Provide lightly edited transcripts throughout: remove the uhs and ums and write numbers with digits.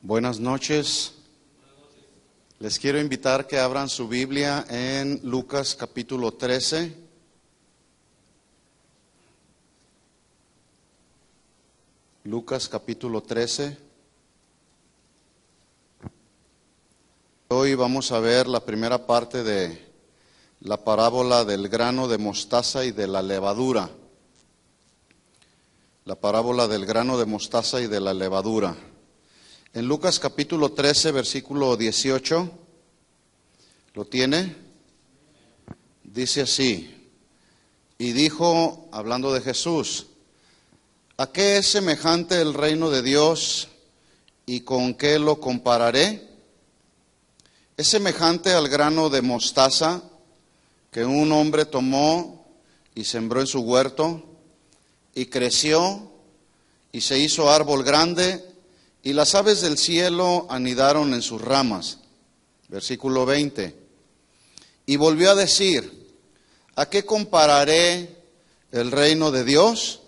Buenas noches. Les quiero invitar que abran su Biblia en Lucas capítulo 13. Lucas capítulo 13. Hoy vamos a ver la primera parte de la parábola del grano de mostaza y de la levadura. La parábola del grano de mostaza y de la levadura. En Lucas capítulo 13, versículo 18, ¿lo tiene? Dice así: y dijo, hablando de Jesús, ¿a qué es semejante el reino de Dios y con qué lo compararé? Es semejante al grano de mostaza que un hombre tomó y sembró en su huerto, y creció y se hizo árbol grande, y las aves del cielo anidaron en sus ramas. Versículo 20. Y volvió a decir, ¿a qué compararé el reino de Dios?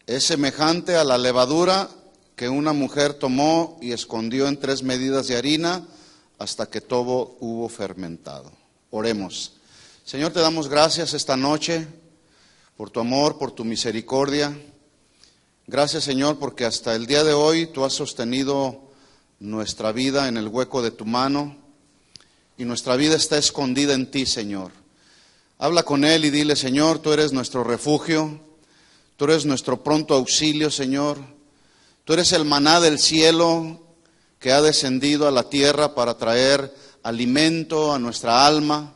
Es semejante a la levadura que una mujer tomó y escondió en 3 medidas de harina hasta que todo hubo fermentado. Oremos. Señor, te damos gracias esta noche por tu amor, por tu misericordia. Gracias, Señor, porque hasta el día de hoy tú has sostenido nuestra vida en el hueco de tu mano y nuestra vida está escondida en ti, Señor. Habla con Él y dile, Señor, tú eres nuestro refugio, tú eres nuestro pronto auxilio, Señor. Tú eres el maná del cielo que ha descendido a la tierra para traer alimento a nuestra alma.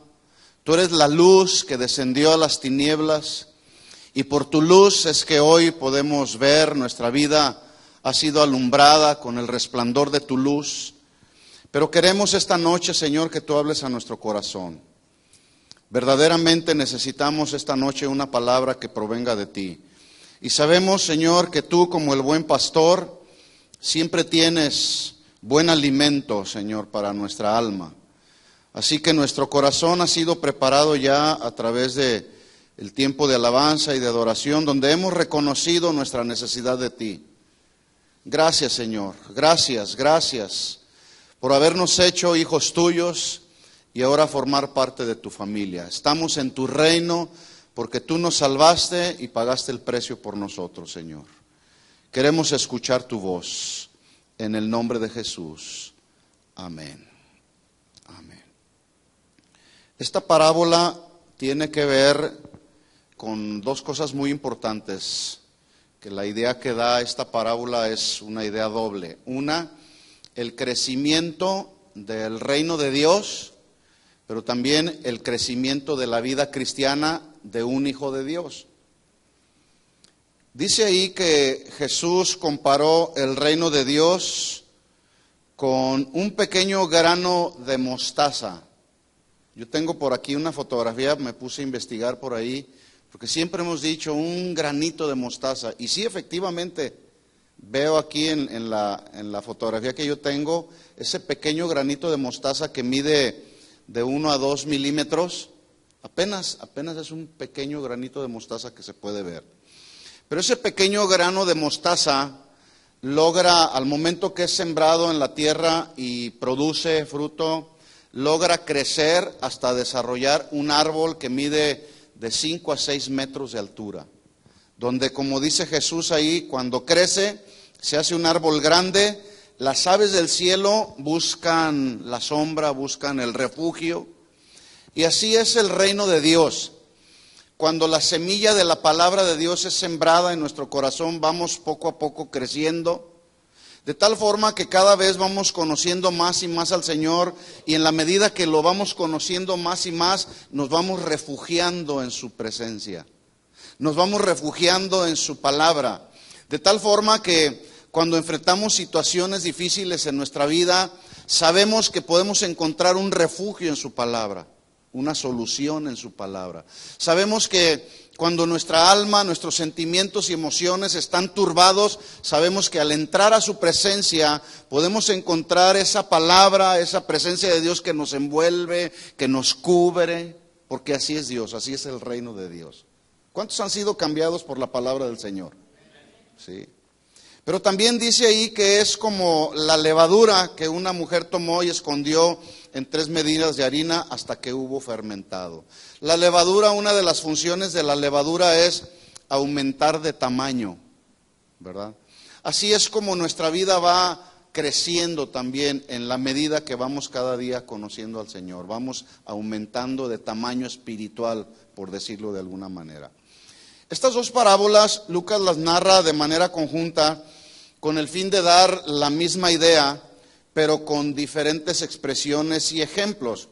Tú eres la luz que descendió a las tinieblas. Y por tu luz es que hoy podemos ver, nuestra vida ha sido alumbrada con el resplandor de tu luz. Pero queremos esta noche, Señor, que tú hables a nuestro corazón. Verdaderamente necesitamos esta noche una palabra que provenga de ti. Y sabemos, Señor, que tú como el buen pastor siempre tienes buen alimento, Señor, para nuestra alma. Así que nuestro corazón ha sido preparado ya a través de el tiempo de alabanza y de adoración, donde hemos reconocido nuestra necesidad de ti. Gracias, Señor, gracias por habernos hecho hijos tuyos y ahora formar parte de tu familia. Estamos en tu reino porque tú nos salvaste y pagaste el precio por nosotros, Señor. Queremos escuchar tu voz en el nombre de Jesús. Amén. Amén. Esta parábola tiene que ver con 2 cosas muy importantes, que la idea que da esta parábola es una idea doble. Una, el crecimiento del reino de Dios, pero también el crecimiento de la vida cristiana de un hijo de Dios. Dice ahí que Jesús comparó el reino de Dios con un pequeño grano de mostaza. Yo tengo por aquí una fotografía, me puse a investigar por ahí, porque siempre hemos dicho un granito de mostaza. Y sí, efectivamente, veo aquí en la fotografía que yo tengo, ese pequeño granito de mostaza que mide de 1 a 2 milímetros. Apenas es un pequeño granito de mostaza que se puede ver. Pero ese pequeño grano de mostaza logra, al momento que es sembrado en la tierra y produce fruto, logra crecer hasta desarrollar un árbol que mide de 5 a 6 metros de altura, donde, como dice Jesús ahí, cuando crece, se hace un árbol grande, las aves del cielo buscan la sombra, buscan el refugio, y así es el reino de Dios. Cuando la semilla de la palabra de Dios es sembrada en nuestro corazón, vamos poco a poco creciendo, de tal forma que cada vez vamos conociendo más y más al Señor, y en la medida que lo vamos conociendo más y más, nos vamos refugiando en su presencia. Nos vamos refugiando en su palabra. De tal forma que cuando enfrentamos situaciones difíciles en nuestra vida, sabemos que podemos encontrar un refugio en su palabra, una solución en su palabra. Sabemos que cuando nuestra alma, nuestros sentimientos y emociones están turbados, sabemos que al entrar a su presencia podemos encontrar esa palabra, esa presencia de Dios que nos envuelve, que nos cubre, porque así es Dios, así es el reino de Dios. ¿Cuántos han sido cambiados por la palabra del Señor? Sí. Pero también dice ahí que es como la levadura que una mujer tomó y escondió en 3 medidas de harina hasta que hubo fermentado. La levadura, una de las funciones de la levadura es aumentar de tamaño, ¿verdad? Así es como nuestra vida va creciendo también en la medida que vamos cada día conociendo al Señor. Vamos aumentando de tamaño espiritual, por decirlo de alguna manera. Estas 2 parábolas Lucas las narra de manera conjunta con el fin de dar la misma idea, pero con diferentes expresiones y ejemplos.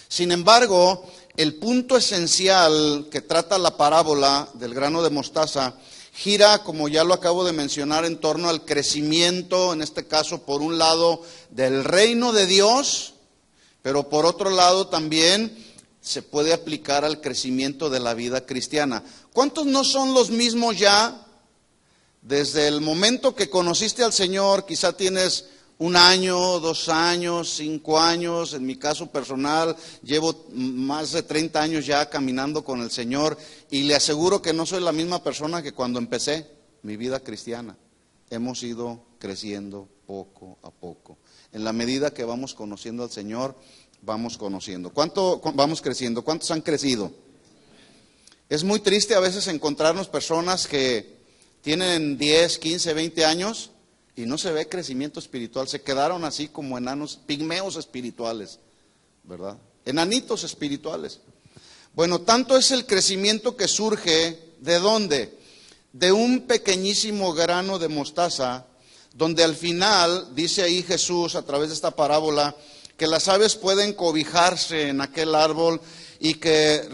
Sin embargo, el punto esencial que trata la parábola del grano de mostaza gira, como ya lo acabo de mencionar, en torno al crecimiento, en este caso, por un lado, del reino de Dios, pero por otro lado también se puede aplicar al crecimiento de la vida cristiana. ¿Cuántos no son los mismos ya? Desde el momento que conociste al Señor, quizá tienes 1 año, 2 años, 5 años, en mi caso personal, llevo más de 30 años ya caminando con el Señor y le aseguro que no soy la misma persona que cuando empecé mi vida cristiana. Hemos ido creciendo poco a poco. En la medida que vamos conociendo al Señor, vamos conociendo. ¿Cuánto vamos creciendo? ¿Cuántos han crecido? Es muy triste a veces encontrarnos personas que tienen 10, 15, 20 años y no se ve crecimiento espiritual. Se quedaron así como enanos, pigmeos espirituales, ¿verdad? Enanitos espirituales. Bueno, tanto es el crecimiento que surge, ¿de dónde? De un pequeñísimo grano de mostaza, donde al final, dice ahí Jesús a través de esta parábola, que las aves pueden cobijarse en aquel árbol y que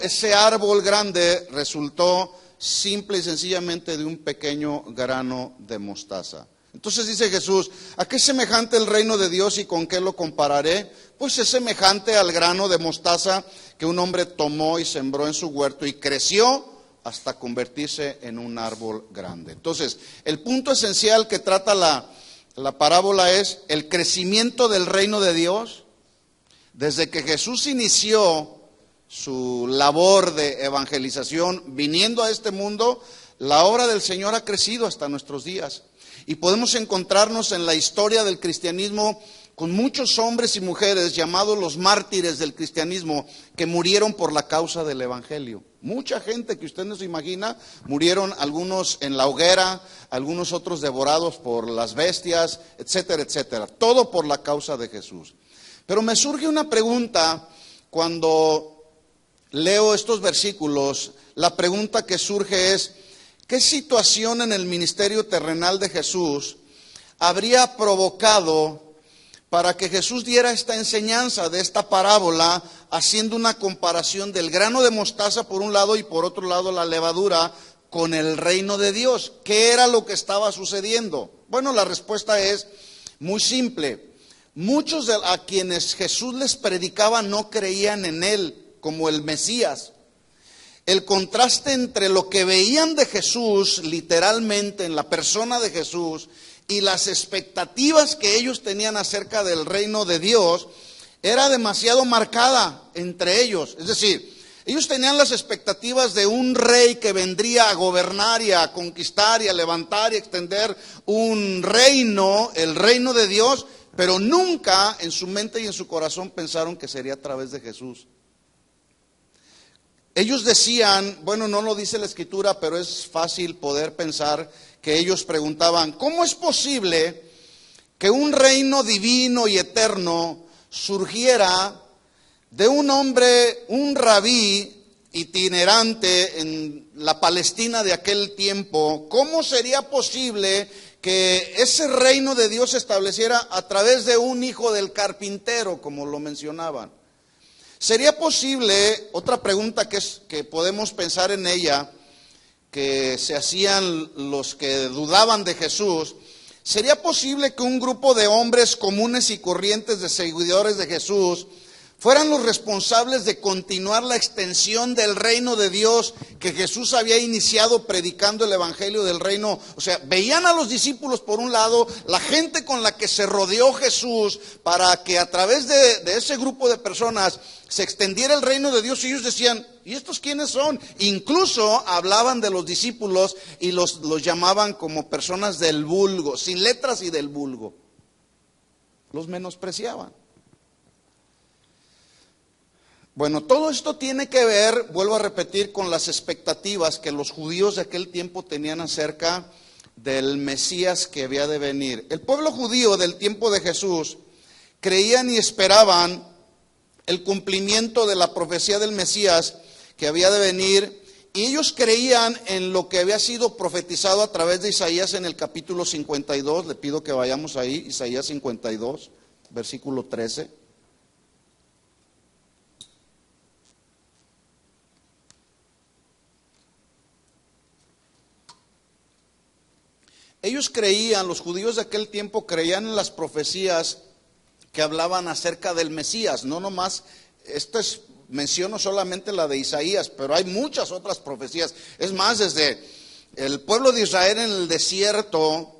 ese árbol grande resultó simple y sencillamente de un pequeño grano de mostaza. Entonces dice Jesús, ¿a qué es semejante el reino de Dios y con qué lo compararé? Pues es semejante al grano de mostaza que un hombre tomó y sembró en su huerto y creció hasta convertirse en un árbol grande. Entonces, el punto esencial que trata la parábola es el crecimiento del reino de Dios. Desde que Jesús inició su labor de evangelización viniendo a este mundo, la obra del Señor ha crecido hasta nuestros días. Y podemos encontrarnos en la historia del cristianismo con muchos hombres y mujeres llamados los mártires del cristianismo que murieron por la causa del evangelio. Mucha gente que usted no se imagina, murieron algunos en la hoguera, algunos otros devorados por las bestias, etcétera, etcétera. Todo por la causa de Jesús. Pero me surge una pregunta cuando leo estos versículos. La pregunta que surge es, ¿qué situación en el ministerio terrenal de Jesús habría provocado para que Jesús diera esta enseñanza de esta parábola, haciendo una comparación del grano de mostaza por un lado y por otro lado la levadura con el reino de Dios? ¿Qué era lo que estaba sucediendo? Bueno, la respuesta es muy simple. Muchos a quienes Jesús les predicaba no creían en Él como el Mesías. El contraste entre lo que veían de Jesús, literalmente en la persona de Jesús, y las expectativas que ellos tenían acerca del reino de Dios, era demasiado marcada entre ellos. Es decir, ellos tenían las expectativas de un rey que vendría a gobernar y a conquistar y a levantar y extender un reino, el reino de Dios, pero nunca en su mente y en su corazón pensaron que sería a través de Jesús. Ellos decían, bueno, no lo dice la Escritura, pero es fácil poder pensar que ellos preguntaban, ¿cómo es posible que un reino divino y eterno surgiera de un hombre, un rabí itinerante en la Palestina de aquel tiempo? ¿Cómo sería posible que ese reino de Dios se estableciera a través de un hijo del carpintero, como lo mencionaban? ¿Sería posible, otra pregunta que podemos pensar en ella, que se hacían los que dudaban de Jesús, sería posible que un grupo de hombres comunes y corrientes de seguidores de Jesús fueran los responsables de continuar la extensión del reino de Dios que Jesús había iniciado predicando el evangelio del reino. O sea, veían a los discípulos por un lado, la gente con la que se rodeó Jesús, para que a través de ese grupo de personas se extendiera el reino de Dios, y ellos decían, ¿y estos quiénes son? Incluso hablaban de los discípulos y los llamaban como personas del vulgo, sin letras y del vulgo. Los menospreciaban. Bueno, todo esto tiene que ver, vuelvo a repetir, con las expectativas que los judíos de aquel tiempo tenían acerca del Mesías que había de venir. El pueblo judío del tiempo de Jesús creían y esperaban el cumplimiento de la profecía del Mesías que había de venir, y ellos creían en lo que había sido profetizado a través de Isaías en el capítulo 52. Le pido que vayamos ahí, Isaías 52, versículo 13. Ellos creían, los judíos de aquel tiempo creían en las profecías que hablaban acerca del Mesías. No nomás, menciono solamente la de Isaías, pero hay muchas otras profecías. Es más, desde el pueblo de Israel en el desierto,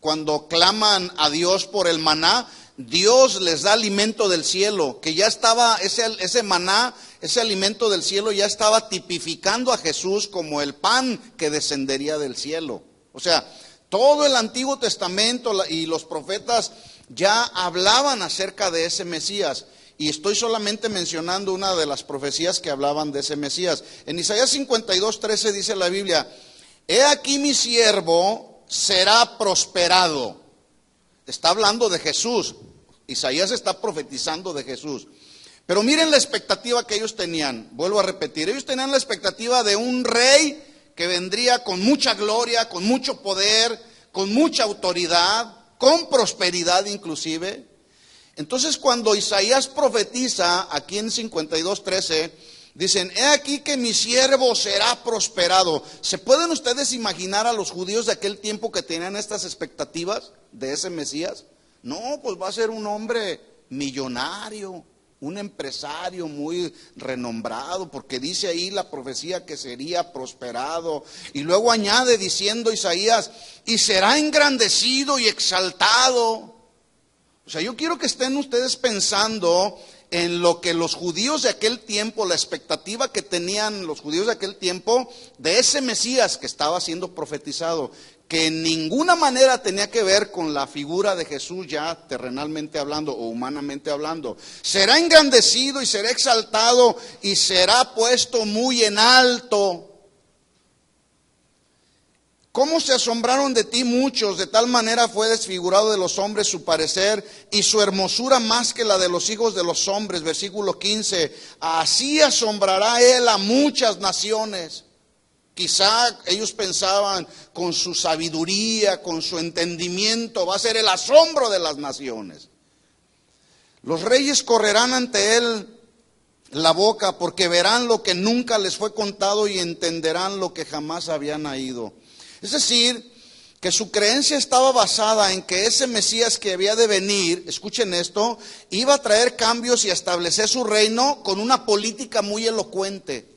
cuando claman a Dios por el maná, Dios les da alimento del cielo, que ya estaba, ese maná, ese alimento del cielo ya estaba tipificando a Jesús como el pan que descendería del cielo. O sea, todo el Antiguo Testamento y los profetas ya hablaban acerca de ese Mesías. Y estoy solamente mencionando una de las profecías que hablaban de ese Mesías. En Isaías 52, 13 dice la Biblia: he aquí mi siervo será prosperado. Está hablando de Jesús. Isaías está profetizando de Jesús. Pero miren la expectativa que ellos tenían. Vuelvo a repetir, ellos tenían la expectativa de un rey que vendría con mucha gloria, con mucho poder, con mucha autoridad, con prosperidad inclusive. Entonces, cuando Isaías profetiza aquí en 52:13, dicen: he aquí que mi siervo será prosperado. ¿Se pueden ustedes imaginar a los judíos de aquel tiempo que tenían estas expectativas de ese Mesías? No, pues va a ser un hombre millonario, un empresario muy renombrado, porque dice ahí la profecía que sería prosperado. Y luego añade diciendo Isaías: y será engrandecido y exaltado. O sea, yo quiero que estén ustedes pensando en lo que los judíos de aquel tiempo, la expectativa que tenían los judíos de aquel tiempo de ese Mesías que estaba siendo profetizado, que en ninguna manera tenía que ver con la figura de Jesús ya terrenalmente hablando o humanamente hablando. Será engrandecido y será exaltado y será puesto muy en alto. ¿Cómo se asombraron de ti muchos? De tal manera fue desfigurado de los hombres su parecer, y su hermosura más que la de los hijos de los hombres. Versículo 15. Así asombrará él a muchas naciones. Quizá ellos pensaban, con su sabiduría, con su entendimiento, va a ser el asombro de las naciones. Los reyes correrán ante él la boca, porque verán lo que nunca les fue contado y entenderán lo que jamás habían oído. Es decir, que su creencia estaba basada en que ese Mesías que había de venir, escuchen esto, iba a traer cambios y a establecer su reino con una política muy elocuente.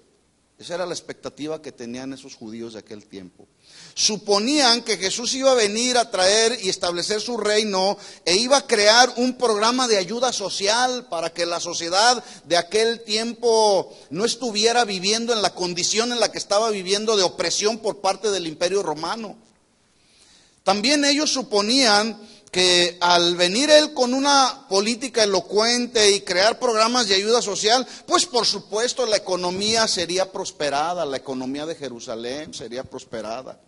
Esa era la expectativa que tenían esos judíos de aquel tiempo. Suponían que Jesús iba a venir a traer y establecer su reino e iba a crear un programa de ayuda social para que la sociedad de aquel tiempo no estuviera viviendo en la condición en la que estaba viviendo, de opresión por parte del Imperio Romano. También ellos suponían que al venir él con una política elocuente y crear programas de ayuda social, pues por supuesto la economía sería prosperada, la economía de Jerusalén sería prosperada.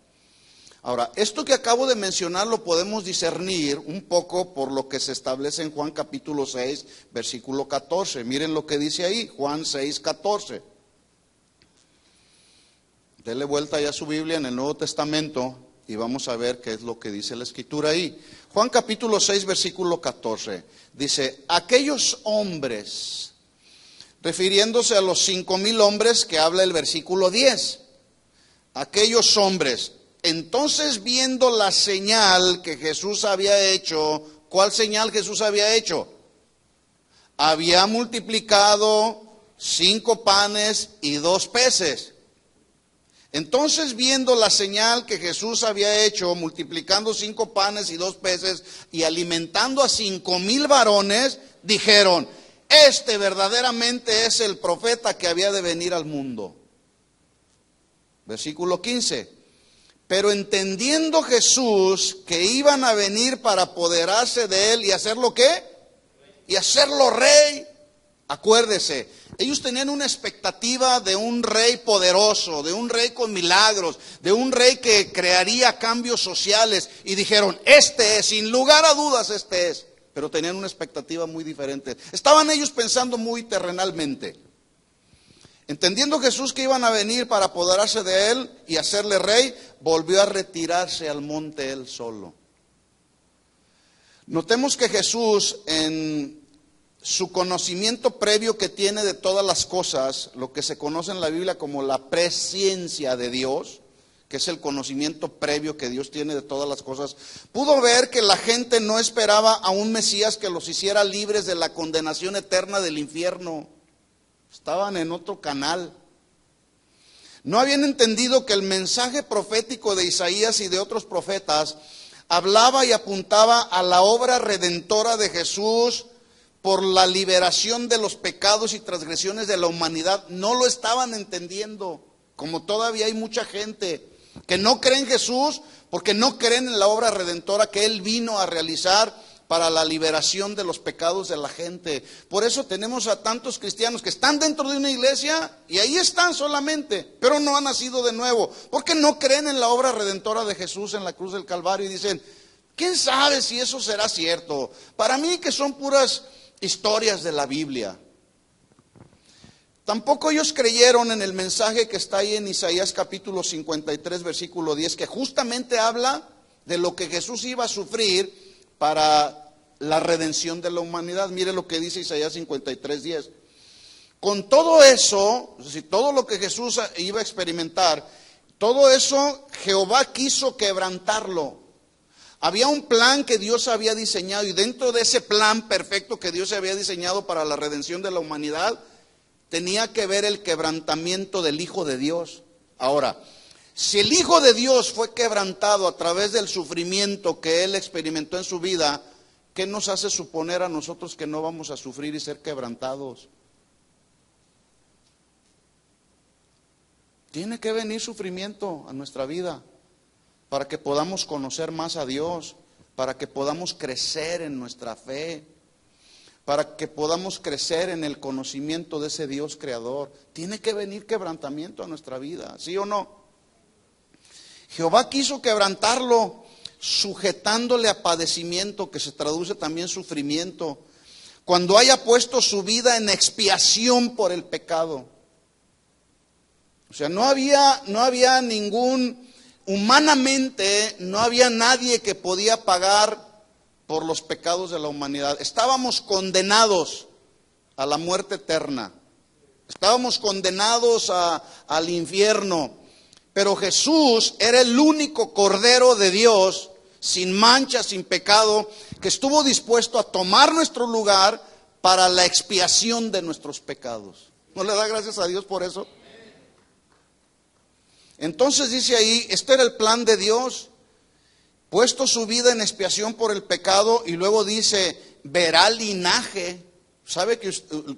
Ahora, esto que acabo de mencionar lo podemos discernir un poco por lo que se establece en Juan capítulo 6, versículo 14. Miren lo que dice ahí, Juan 6, 14. Dele vuelta ya a su Biblia en el Nuevo Testamento y vamos a ver qué es lo que dice la Escritura ahí. Juan capítulo 6, versículo 14. Dice: aquellos hombres, refiriéndose a los 5,000 hombres que habla el versículo 10. Aquellos hombres, entonces viendo la señal que Jesús había hecho. ¿Cuál señal Jesús había hecho? había multiplicado 5 panes y 2 peces. Entonces, viendo la señal que Jesús había hecho, multiplicando 5 panes y 2 peces y alimentando a 5,000 varones, dijeron: este verdaderamente es el profeta que había de venir al mundo. Versículo 15. Pero entendiendo Jesús que iban a venir para apoderarse de él y hacerlo ¿qué? Y hacerlo rey. Acuérdese, ellos tenían una expectativa de un rey poderoso, de un rey con milagros, de un rey que crearía cambios sociales. Y dijeron: este es, sin lugar a dudas este es. Pero tenían una expectativa muy diferente. Estaban ellos pensando muy terrenalmente. Entendiendo Jesús que iban a venir para apoderarse de él y hacerle rey, volvió a retirarse al monte él solo. Notemos que Jesús, en su conocimiento previo que tiene de todas las cosas, lo que se conoce en la Biblia como la presciencia de Dios, que es el conocimiento previo que Dios tiene de todas las cosas, pudo ver que la gente no esperaba a un Mesías que los hiciera libres de la condenación eterna del infierno. Estaban en otro canal. No habían entendido que el mensaje profético de Isaías y de otros profetas hablaba y apuntaba a la obra redentora de Jesús por la liberación de los pecados y transgresiones de la humanidad. No lo estaban entendiendo, como todavía hay mucha gente que no cree en Jesús porque no creen en la obra redentora que Él vino a realizar para la liberación de los pecados de la gente. Por eso tenemos a tantos cristianos que están dentro de una iglesia y ahí están solamente, pero no han nacido de nuevo, porque no creen en la obra redentora de Jesús en la cruz del Calvario y dicen: ¿quién sabe si eso será cierto? Para mí que son puras historias de la Biblia. Tampoco ellos creyeron en el mensaje que está ahí en Isaías capítulo 53, versículo 10, que justamente habla de lo que Jesús iba a sufrir para la redención de la humanidad. Mire lo que dice Isaías 53, 10. Con todo eso, es decir, todo lo que Jesús iba a experimentar, todo eso Jehová quiso quebrantarlo. Había un plan que Dios había diseñado, y dentro de ese plan perfecto que Dios había diseñado para la redención de la humanidad, tenía que ver el quebrantamiento del Hijo de Dios. Ahora, si el Hijo de Dios fue quebrantado a través del sufrimiento que Él experimentó en su vida, ¿qué nos hace suponer a nosotros que no vamos a sufrir y ser quebrantados? Tiene que venir sufrimiento a nuestra vida para que podamos conocer más a Dios, para que podamos crecer en nuestra fe, para que podamos crecer en el conocimiento de ese Dios creador. Tiene que venir quebrantamiento a nuestra vida, ¿sí o no? Jehová quiso quebrantarlo, sujetándole a padecimiento, que se traduce también sufrimiento, cuando haya puesto su vida en expiación por el pecado. O sea, no había ningún, humanamente, no había nadie que podía pagar por los pecados de la humanidad. Estábamos condenados a la muerte eterna, estábamos condenados al infierno. Pero Jesús era el único Cordero de Dios, sin mancha, sin pecado, que estuvo dispuesto a tomar nuestro lugar para la expiación de nuestros pecados. ¿No le da gracias a Dios por eso? Entonces dice ahí, este era el plan de Dios, puesto su vida en expiación por el pecado, y luego dice: verá linaje. ¿Sabe que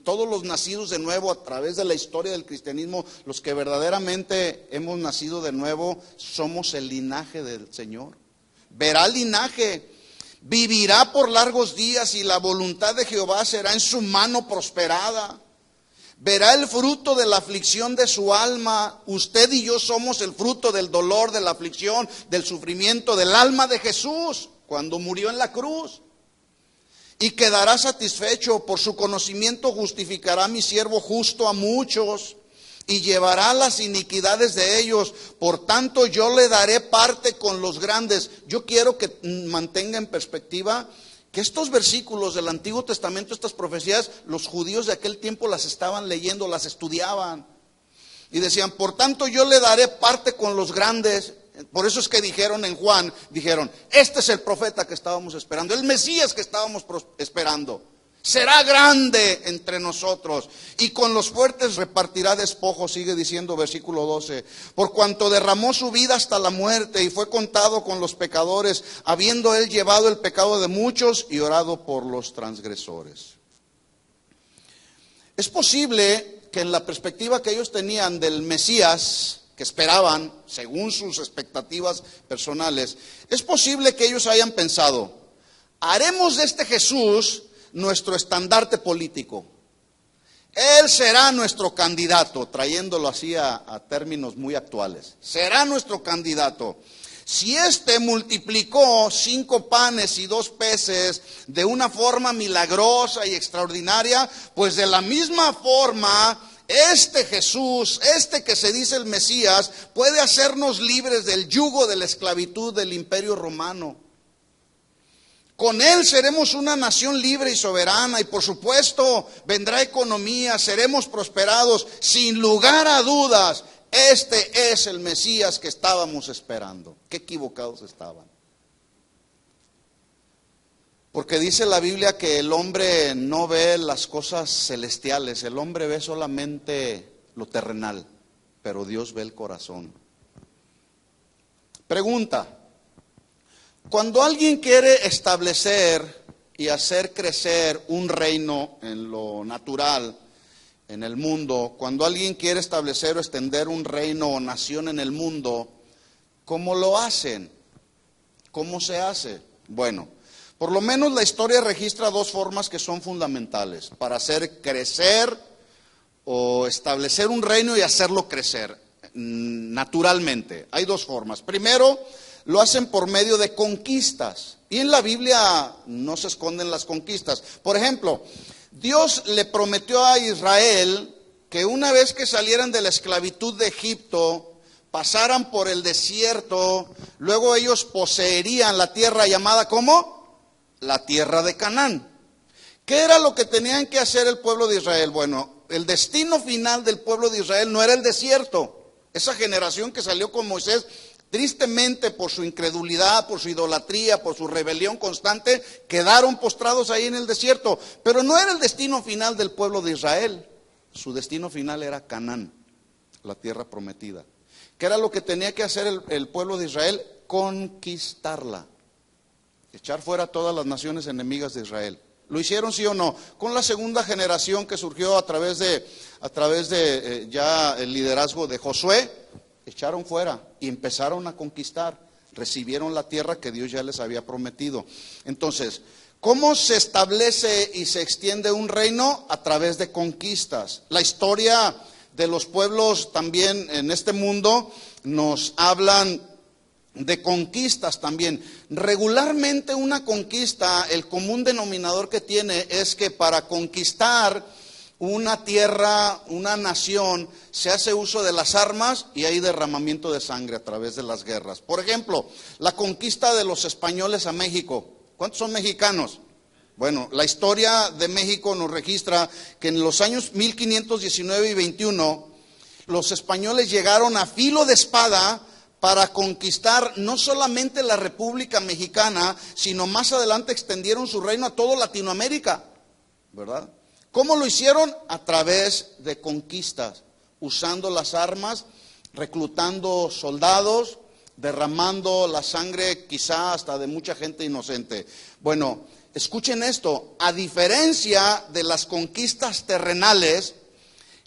todos los nacidos de nuevo a través de la historia del cristianismo, los que verdaderamente hemos nacido de nuevo, somos el linaje del Señor? Verá linaje, vivirá por largos días, y la voluntad de Jehová será en su mano prosperada. Verá el fruto de la aflicción de su alma. Usted y yo somos el fruto del dolor, de la aflicción, del sufrimiento del alma de Jesús cuando murió en la cruz. Y quedará satisfecho. Por su conocimiento justificará mi siervo justo a muchos, y llevará las iniquidades de ellos. Por tanto, yo le daré parte con los grandes. Yo quiero que mantenga en perspectiva que estos versículos del Antiguo Testamento, estas profecías, los judíos de aquel tiempo las estaban leyendo, las estudiaban. Y decían: por tanto, yo le daré parte con los grandes. Por eso es que dijeron en Juan, dijeron: este es el profeta que estábamos esperando, el Mesías que estábamos esperando. Será grande entre nosotros y con los fuertes repartirá despojos, sigue diciendo versículo 12. Por cuanto derramó su vida hasta la muerte y fue contado con los pecadores, habiendo él llevado el pecado de muchos y orado por los transgresores. Es posible que en la perspectiva que ellos tenían del Mesías, que esperaban, según sus expectativas personales, es posible que ellos hayan pensado, haremos de este Jesús nuestro estandarte político. Él será nuestro candidato, trayéndolo así a términos muy actuales. Será nuestro candidato. Si éste multiplicó 5 panes y 2 peces de una forma milagrosa y extraordinaria, pues de la misma forma, este Jesús, este que se dice el Mesías, puede hacernos libres del yugo de la esclavitud del Imperio Romano. Con él seremos una nación libre y soberana y por supuesto vendrá economía, seremos prosperados. Sin lugar a dudas, este es el Mesías que estábamos esperando. Qué equivocados estaban. Porque dice la Biblia que el hombre no ve las cosas celestiales, el hombre ve solamente lo terrenal, pero Dios ve el corazón. Pregunta. Cuando alguien quiere establecer y hacer crecer un reino en lo natural, en el mundo, cuando alguien quiere establecer o extender un reino o nación en el mundo, ¿cómo lo hacen? ¿Cómo se hace? Bueno, por lo menos la historia registra 2 formas que son fundamentales para hacer crecer o establecer un reino y hacerlo crecer naturalmente. Hay 2 formas. Primero, lo hacen por medio de conquistas. Y en la Biblia no se esconden las conquistas. Por ejemplo, Dios le prometió a Israel que una vez que salieran de la esclavitud de Egipto, pasaran por el desierto, luego ellos poseerían la tierra llamada ¿cómo? La tierra de Canaán. ¿Qué era lo que tenían que hacer el pueblo de Israel? Bueno, el destino final del pueblo de Israel no era el desierto. Esa generación que salió con Moisés, tristemente por su incredulidad, por su idolatría, por su rebelión constante, quedaron postrados ahí en el desierto. Pero no era el destino final del pueblo de Israel. Su destino final era Canaán, la tierra prometida. ¿Qué era lo que tenía que hacer el pueblo de Israel? Conquistarla. Echar fuera a todas las naciones enemigas de Israel. ¿Lo hicieron sí o no? Con la segunda generación que surgió a través de ya el liderazgo de Josué, echaron fuera y empezaron a conquistar, recibieron la tierra que Dios ya les había prometido. Entonces, ¿cómo se establece y se extiende un reino? A través de conquistas. La historia de los pueblos también en este mundo nos hablan de conquistas también. Regularmente una conquista, el común denominador que tiene es que para conquistar una tierra, una nación, se hace uso de las armas y hay derramamiento de sangre a través de las guerras. Por ejemplo, la conquista de los españoles a México. ¿Cuántos son mexicanos? Bueno, la historia de México nos registra que en los años 1519 y 21, los españoles llegaron a filo de espada para conquistar no solamente la República Mexicana, sino más adelante extendieron su reino a toda Latinoamérica, ¿verdad? ¿Cómo lo hicieron? A través de conquistas, usando las armas, reclutando soldados, derramando la sangre quizá hasta de mucha gente inocente. Bueno, escuchen esto, a diferencia de las conquistas terrenales,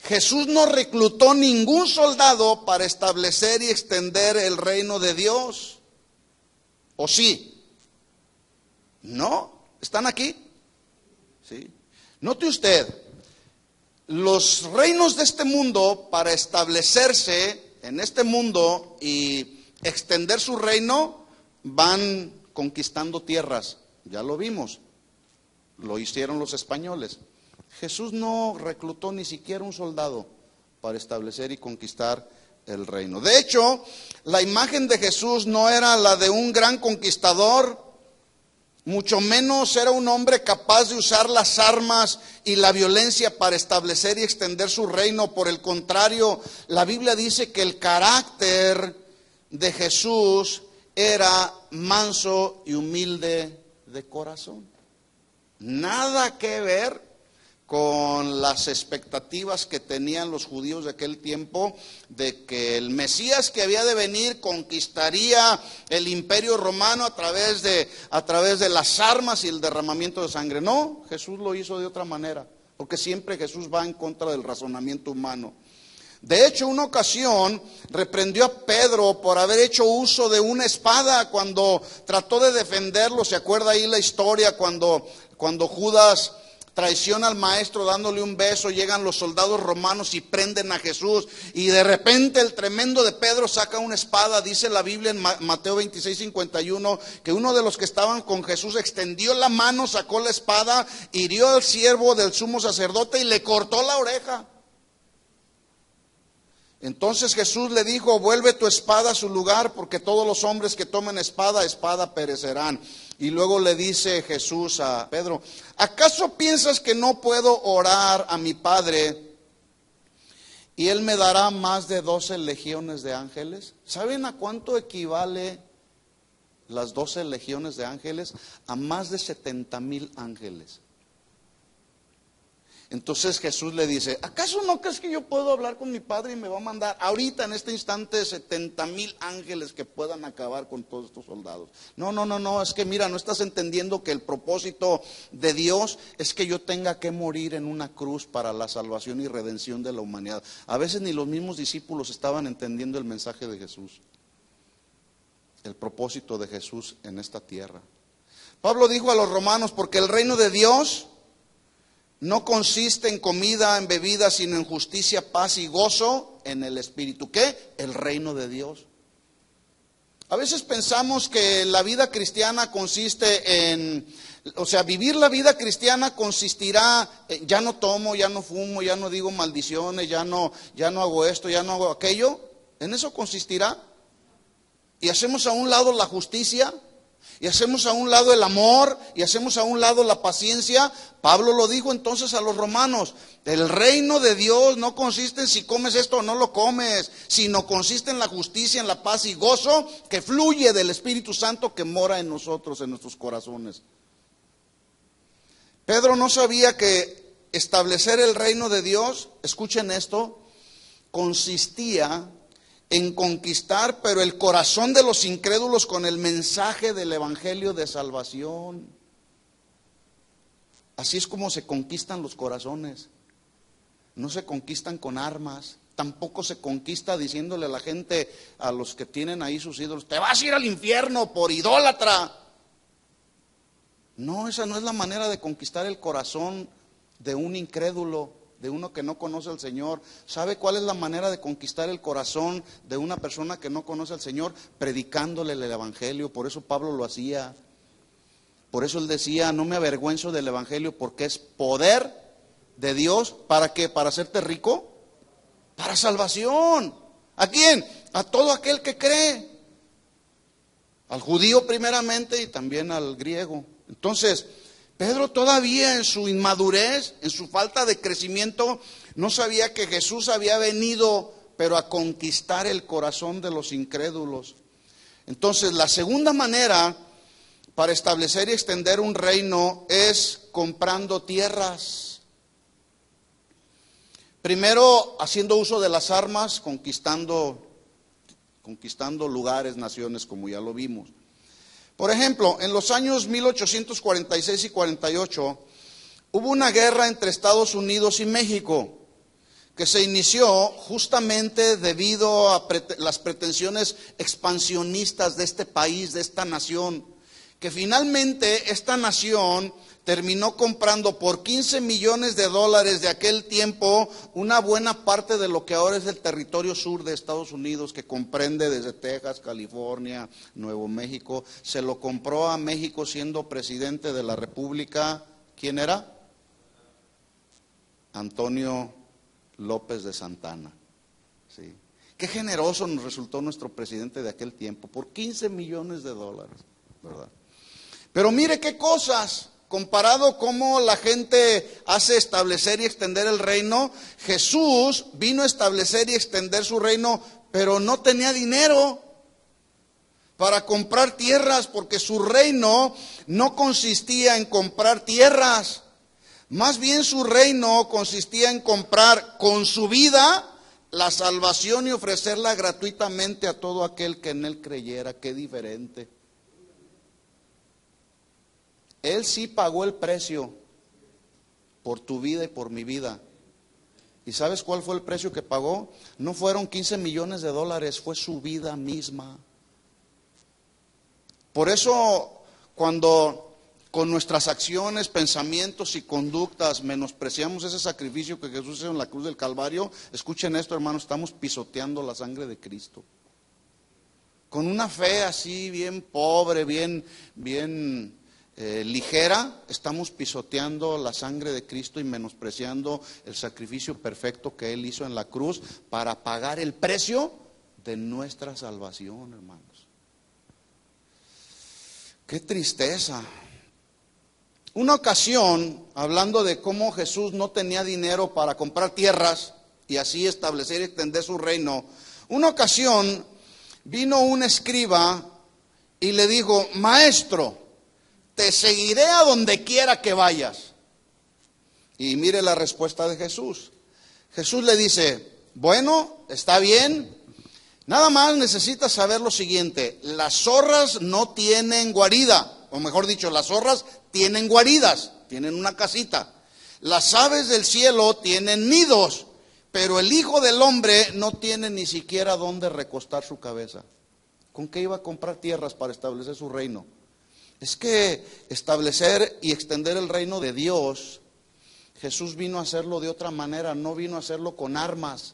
Jesús no reclutó ningún soldado para establecer y extender el reino de Dios. ¿O sí? ¿No? ¿Están aquí? Sí. Note usted, los reinos de este mundo, para establecerse en este mundo y extender su reino, van conquistando tierras. Ya lo vimos, lo hicieron los españoles. Jesús no reclutó ni siquiera un soldado para establecer y conquistar el reino. De hecho, la imagen de Jesús no era la de un gran conquistador, mucho menos era un hombre capaz de usar las armas y la violencia para establecer y extender su reino. Por el contrario, la Biblia dice que el carácter de Jesús era manso y humilde de corazón. Nada que ver con las expectativas que tenían los judíos de aquel tiempo de que el Mesías que había de venir conquistaría el imperio romano a través de las armas y el derramamiento de sangre. No, Jesús lo hizo de otra manera, porque siempre Jesús va en contra del razonamiento humano. De hecho, una ocasión reprendió a Pedro por haber hecho uso de una espada cuando trató de defenderlo. ¿Se acuerda ahí la historia cuando Judas traiciona al maestro dándole un beso? Llegan los soldados romanos y prenden a Jesús, y de repente el tremendo de Pedro saca una espada. Dice la Biblia en Mateo 26:51 que uno de los que estaban con Jesús extendió la mano, sacó la espada, hirió al siervo del sumo sacerdote y le cortó la oreja. Entonces Jesús le dijo: vuelve tu espada a su lugar, porque todos los hombres que tomen espada perecerán. Y luego le dice Jesús a Pedro: ¿acaso piensas que no puedo orar a mi Padre y Él me dará más de 12 legiones de ángeles? ¿Saben a cuánto equivale las 12 legiones de ángeles? A más de 70,000 ángeles. Entonces Jesús le dice: ¿acaso no crees que yo puedo hablar con mi Padre y me va a mandar ahorita en este instante 70,000 ángeles que puedan acabar con todos estos soldados? No, es que mira, no estás entendiendo que el propósito de Dios es que yo tenga que morir en una cruz para la salvación y redención de la humanidad. A veces ni los mismos discípulos estaban entendiendo el mensaje de Jesús, el propósito de Jesús en esta tierra. Pablo dijo a los romanos: porque el reino de Dios no consiste en comida, en bebida, sino en justicia, paz y gozo en el Espíritu. ¿Qué? El reino de Dios. A veces pensamos que la vida cristiana consiste en, vivir la vida cristiana consistirá en: ya no tomo, ya no fumo, ya no digo maldiciones, ya no hago esto, ya no hago aquello. ¿En eso consistirá? Y hacemos a un lado la justicia, y hacemos a un lado el amor, y hacemos a un lado la paciencia. Pablo lo dijo entonces a los romanos: el reino de Dios no consiste en si comes esto o no lo comes, sino consiste en la justicia, en la paz y gozo que fluye del Espíritu Santo que mora en nosotros, en nuestros corazones. Pedro no sabía que establecer el reino de Dios, escuchen esto, consistía en conquistar, pero el corazón de los incrédulos con el mensaje del evangelio de salvación. Así es como se conquistan los corazones. No se conquistan con armas, tampoco se conquista diciéndole a la gente, a los que tienen ahí sus ídolos: te vas a ir al infierno por idólatra. No, esa no es la manera de conquistar el corazón de un incrédulo, de uno que no conoce al Señor. ¿Sabe cuál es la manera de conquistar el corazón de una persona que no conoce al Señor? Predicándole el evangelio. Por eso Pablo lo hacía. Por eso él decía: no me avergüenzo del evangelio, porque es poder de Dios. ¿Para qué? ¿Para hacerte rico? Para salvación. ¿A quién? A todo aquel que cree. Al judío primeramente y también al griego. Entonces, Pedro todavía en su inmadurez, en su falta de crecimiento, no sabía que Jesús había venido, pero a conquistar el corazón de los incrédulos. Entonces, la segunda manera para establecer y extender un reino es comprando tierras. Primero, haciendo uso de las armas, conquistando lugares, naciones, como ya lo vimos. Por ejemplo, en los años 1846 y 48 hubo una guerra entre Estados Unidos y México, que se inició justamente debido a las pretensiones expansionistas de este país, de esta nación, que finalmente esta nación terminó comprando por $15 millones de aquel tiempo una buena parte de lo que ahora es el territorio sur de Estados Unidos, que comprende desde Texas, California, Nuevo México. Se lo compró a México siendo presidente de la República. ¿Quién era? Antonio López de Santana. Sí. Qué generoso nos resultó nuestro presidente de aquel tiempo, por $15 millones, ¿verdad? Pero mire qué cosas. Comparado cómo la gente hace establecer y extender el reino, Jesús vino a establecer y extender su reino, pero no tenía dinero. para comprar tierras, porque su reino no consistía en comprar tierras. Más bien su reino consistía en comprar con su vida la salvación y ofrecerla gratuitamente a todo aquel que en él creyera. Qué diferente. Él sí pagó el precio por tu vida y por mi vida. ¿Y sabes cuál fue el precio que pagó? No fueron 15 millones de dólares, fue su vida misma. Por eso, cuando con nuestras acciones, pensamientos y conductas menospreciamos ese sacrificio que Jesús hizo en la cruz del Calvario, escuchen esto, hermanos, estamos pisoteando la sangre de Cristo. Con una fe así bien pobre, bien ligera, estamos pisoteando la sangre de Cristo y menospreciando el sacrificio perfecto que Él hizo en la cruz para pagar el precio de nuestra salvación, hermanos. Qué tristeza. Una ocasión, hablando de cómo Jesús no tenía dinero para comprar tierras y así establecer y extender su reino, una ocasión vino un escriba y le dijo: Maestro, te seguiré a donde quiera que vayas. Y mire la respuesta de Jesús. Jesús le dice: bueno, está bien, nada más necesitas saber lo siguiente: las zorras no tienen guarida, o mejor dicho, las zorras tienen guaridas, tienen una casita. Las aves del cielo tienen nidos, pero el Hijo del Hombre no tiene ni siquiera dónde recostar su cabeza. ¿Con qué iba a comprar tierras para establecer su reino? Es que establecer y extender el reino de Dios, Jesús vino a hacerlo de otra manera, no vino a hacerlo con armas,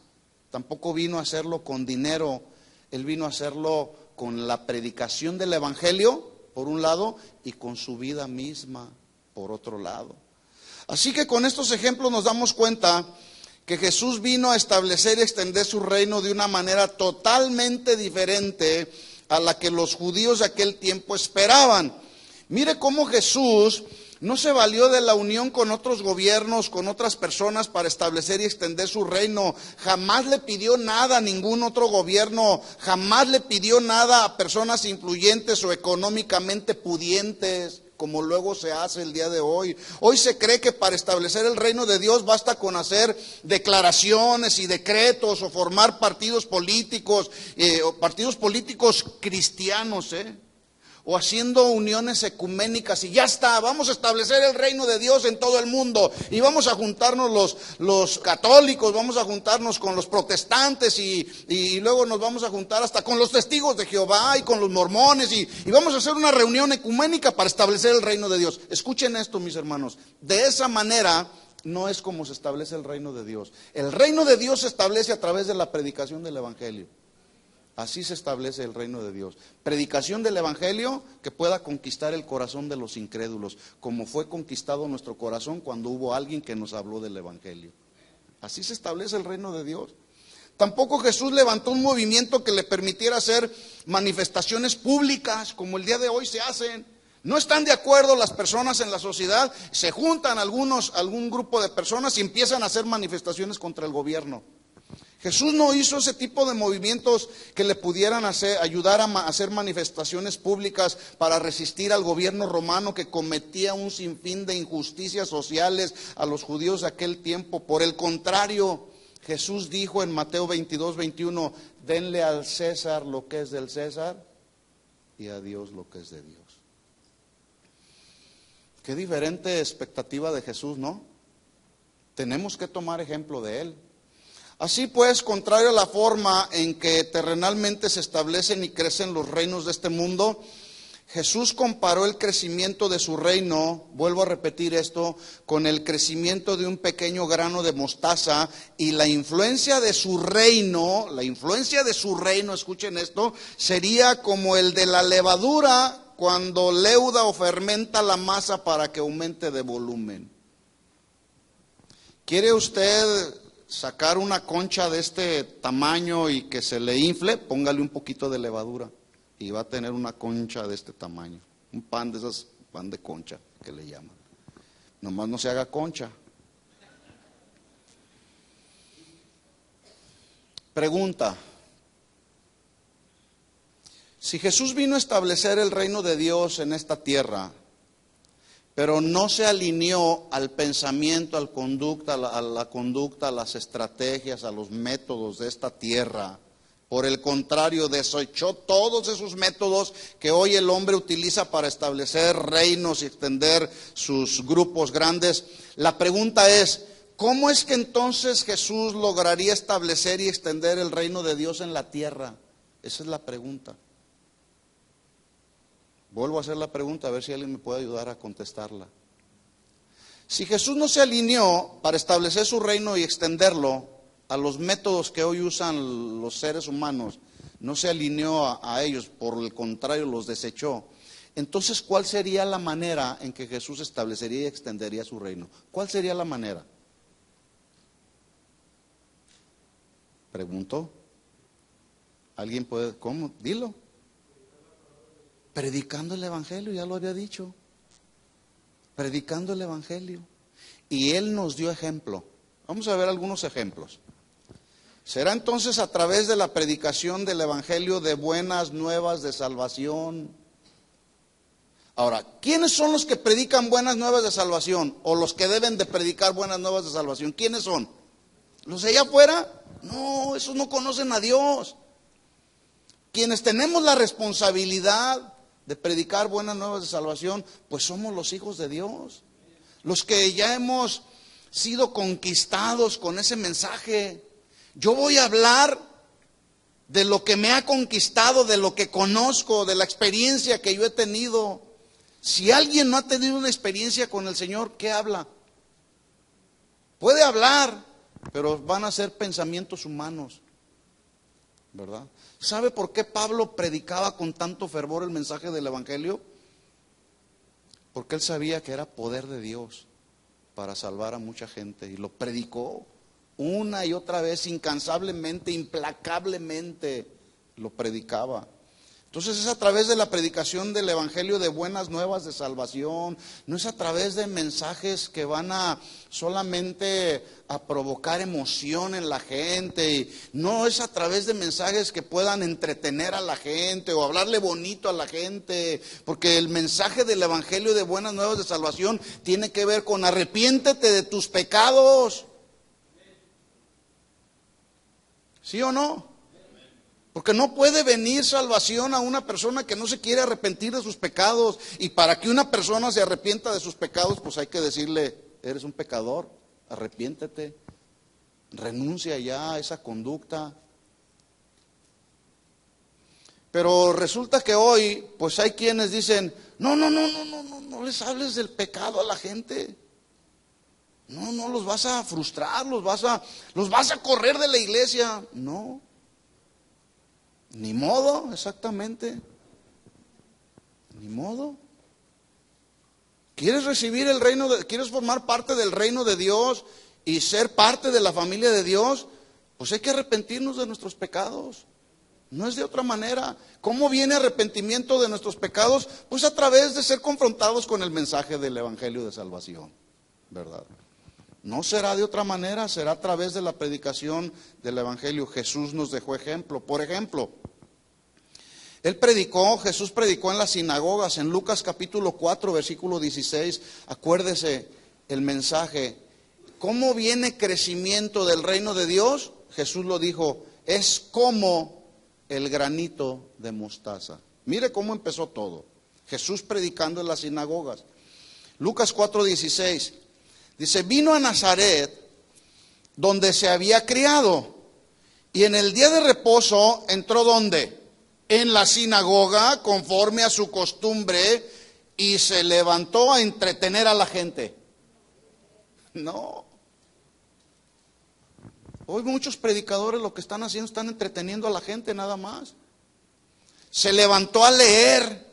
tampoco vino a hacerlo con dinero, Él vino a hacerlo con la predicación del Evangelio, por un lado, y con su vida misma, por otro lado. Así que con estos ejemplos nos damos cuenta que Jesús vino a establecer y extender su reino de una manera totalmente diferente a la que los judíos de aquel tiempo esperaban. Mire cómo Jesús no se valió de la unión con otros gobiernos, con otras personas para establecer y extender su reino. Jamás le pidió nada a ningún otro gobierno, jamás le pidió nada a personas influyentes o económicamente pudientes, como luego se hace el día de hoy. Hoy se cree que para establecer el reino de Dios basta con hacer declaraciones y decretos o formar partidos políticos cristianos, o haciendo uniones ecuménicas y ya está, vamos a establecer el reino de Dios en todo el mundo y vamos a juntarnos los católicos, vamos a juntarnos con los protestantes y luego nos vamos a juntar hasta con los testigos de Jehová y con los mormones y vamos a hacer una reunión ecuménica para establecer el reino de Dios. Escuchen esto, mis hermanos, de esa manera no es como se establece el reino de Dios. El reino de Dios se establece a través de la predicación del Evangelio. Así se establece el reino de Dios. Predicación del Evangelio que pueda conquistar el corazón de los incrédulos, como fue conquistado nuestro corazón cuando hubo alguien que nos habló del Evangelio. Así se establece el reino de Dios. Tampoco Jesús levantó un movimiento que le permitiera hacer manifestaciones públicas como el día de hoy se hacen. No están de acuerdo las personas en la sociedad, se juntan algún grupo de personas y empiezan a hacer manifestaciones contra el gobierno. Jesús no hizo ese tipo de movimientos que le pudieran ayudar a hacer manifestaciones públicas para resistir al gobierno romano que cometía un sinfín de injusticias sociales a los judíos de aquel tiempo. Por el contrario, Jesús dijo en Mateo 22:21, denle al César lo que es del César y a Dios lo que es de Dios. Qué diferente expectativa de Jesús, ¿no? Tenemos que tomar ejemplo de Él. Así pues, contrario a la forma en que terrenalmente se establecen y crecen los reinos de este mundo, Jesús comparó el crecimiento de su reino, vuelvo a repetir esto, con el crecimiento de un pequeño grano de mostaza, y la influencia de su reino, escuchen esto, sería como el de la levadura cuando leuda o fermenta la masa para que aumente de volumen. ¿Quiere usted sacar una concha de este tamaño y que se le infle? Póngale un poquito de levadura y va a tener una concha de este tamaño. Un pan de esas, pan de concha que le llaman. Nomás no se haga concha. Pregunta: Si Jesús vino a establecer el reino de Dios en esta tierra, pero no se alineó al pensamiento, a la conducta, a las estrategias, a los métodos de esta tierra, por el contrario, desechó todos esos métodos que hoy el hombre utiliza para establecer reinos y extender sus grupos grandes. La pregunta es, ¿cómo es que entonces Jesús lograría establecer y extender el reino de Dios en la tierra? Esa es la pregunta. Vuelvo a hacer la pregunta, a ver si alguien me puede ayudar a contestarla. Si Jesús no se alineó para establecer su reino y extenderlo a los métodos que hoy usan los seres humanos, no se alineó a ellos, por el contrario los desechó, entonces ¿cuál sería la manera en que Jesús establecería y extendería su reino? ¿Cuál sería la manera? Pregunto. ¿Alguien puede? ¿Cómo? Dilo. Predicando el evangelio, ya lo había dicho. Predicando el evangelio. Y Él nos dio ejemplo. Vamos a ver algunos ejemplos. Será entonces a través de la predicación del evangelio de buenas nuevas de salvación. Ahora, ¿quiénes son los que predican buenas nuevas de salvación? O los que deben de predicar buenas nuevas de salvación. ¿Quiénes son? ¿Los de allá afuera? No, esos no conocen a Dios. Quienes tenemos la responsabilidad de predicar buenas nuevas de salvación, pues somos los hijos de Dios. Los que ya hemos sido conquistados con ese mensaje. Yo voy a hablar de lo que me ha conquistado, de lo que conozco, de la experiencia que yo he tenido. Si alguien no ha tenido una experiencia con el Señor, ¿qué habla? Puede hablar, pero van a ser pensamientos humanos, ¿verdad? ¿Sabe por qué Pablo predicaba con tanto fervor el mensaje del evangelio? Porque él sabía que era poder de Dios para salvar a mucha gente, y lo predicó una y otra vez, incansablemente, implacablemente lo predicaba. Entonces es a través de la predicación del evangelio de buenas nuevas de salvación, no es a través de mensajes que van a solamente a provocar emoción en la gente, y no es a través de mensajes que puedan entretener a la gente o hablarle bonito a la gente, porque el mensaje del evangelio de buenas nuevas de salvación tiene que ver con arrepiéntete de tus pecados. ¿Sí o no? Porque no puede venir salvación a una persona que no se quiere arrepentir de sus pecados. Y para que una persona se arrepienta de sus pecados, pues hay que decirle, eres un pecador, arrepiéntete, renuncia ya a esa conducta. Pero resulta que hoy, pues hay quienes dicen, no les hables del pecado a la gente. No los vas a frustrar, los vas a correr de la iglesia. No. Ni modo, exactamente. Ni modo. ¿Quieres recibir el reino quieres formar parte del reino de Dios y ser parte de la familia de Dios? Pues hay que arrepentirnos de nuestros pecados. No es de otra manera. ¿Cómo viene arrepentimiento de nuestros pecados? Pues a través de ser confrontados con el mensaje del evangelio de salvación, ¿verdad? No será de otra manera, será a través de la predicación del evangelio. Jesús nos dejó ejemplo. Por ejemplo, Jesús predicó en las sinagogas. En Lucas capítulo 4, versículo 16, acuérdese el mensaje. ¿Cómo viene crecimiento del reino de Dios? Jesús lo dijo, es como el granito de mostaza. Mire cómo empezó todo. Jesús predicando en las sinagogas. Lucas 4, 16. Dice, vino a Nazaret, donde se había criado, y en el día de reposo entró ¿dónde? En la sinagoga, conforme a su costumbre, y se levantó a entretener a la gente. No. Hoy muchos predicadores lo que están haciendo, están entreteniendo a la gente nada más. Se levantó a leer.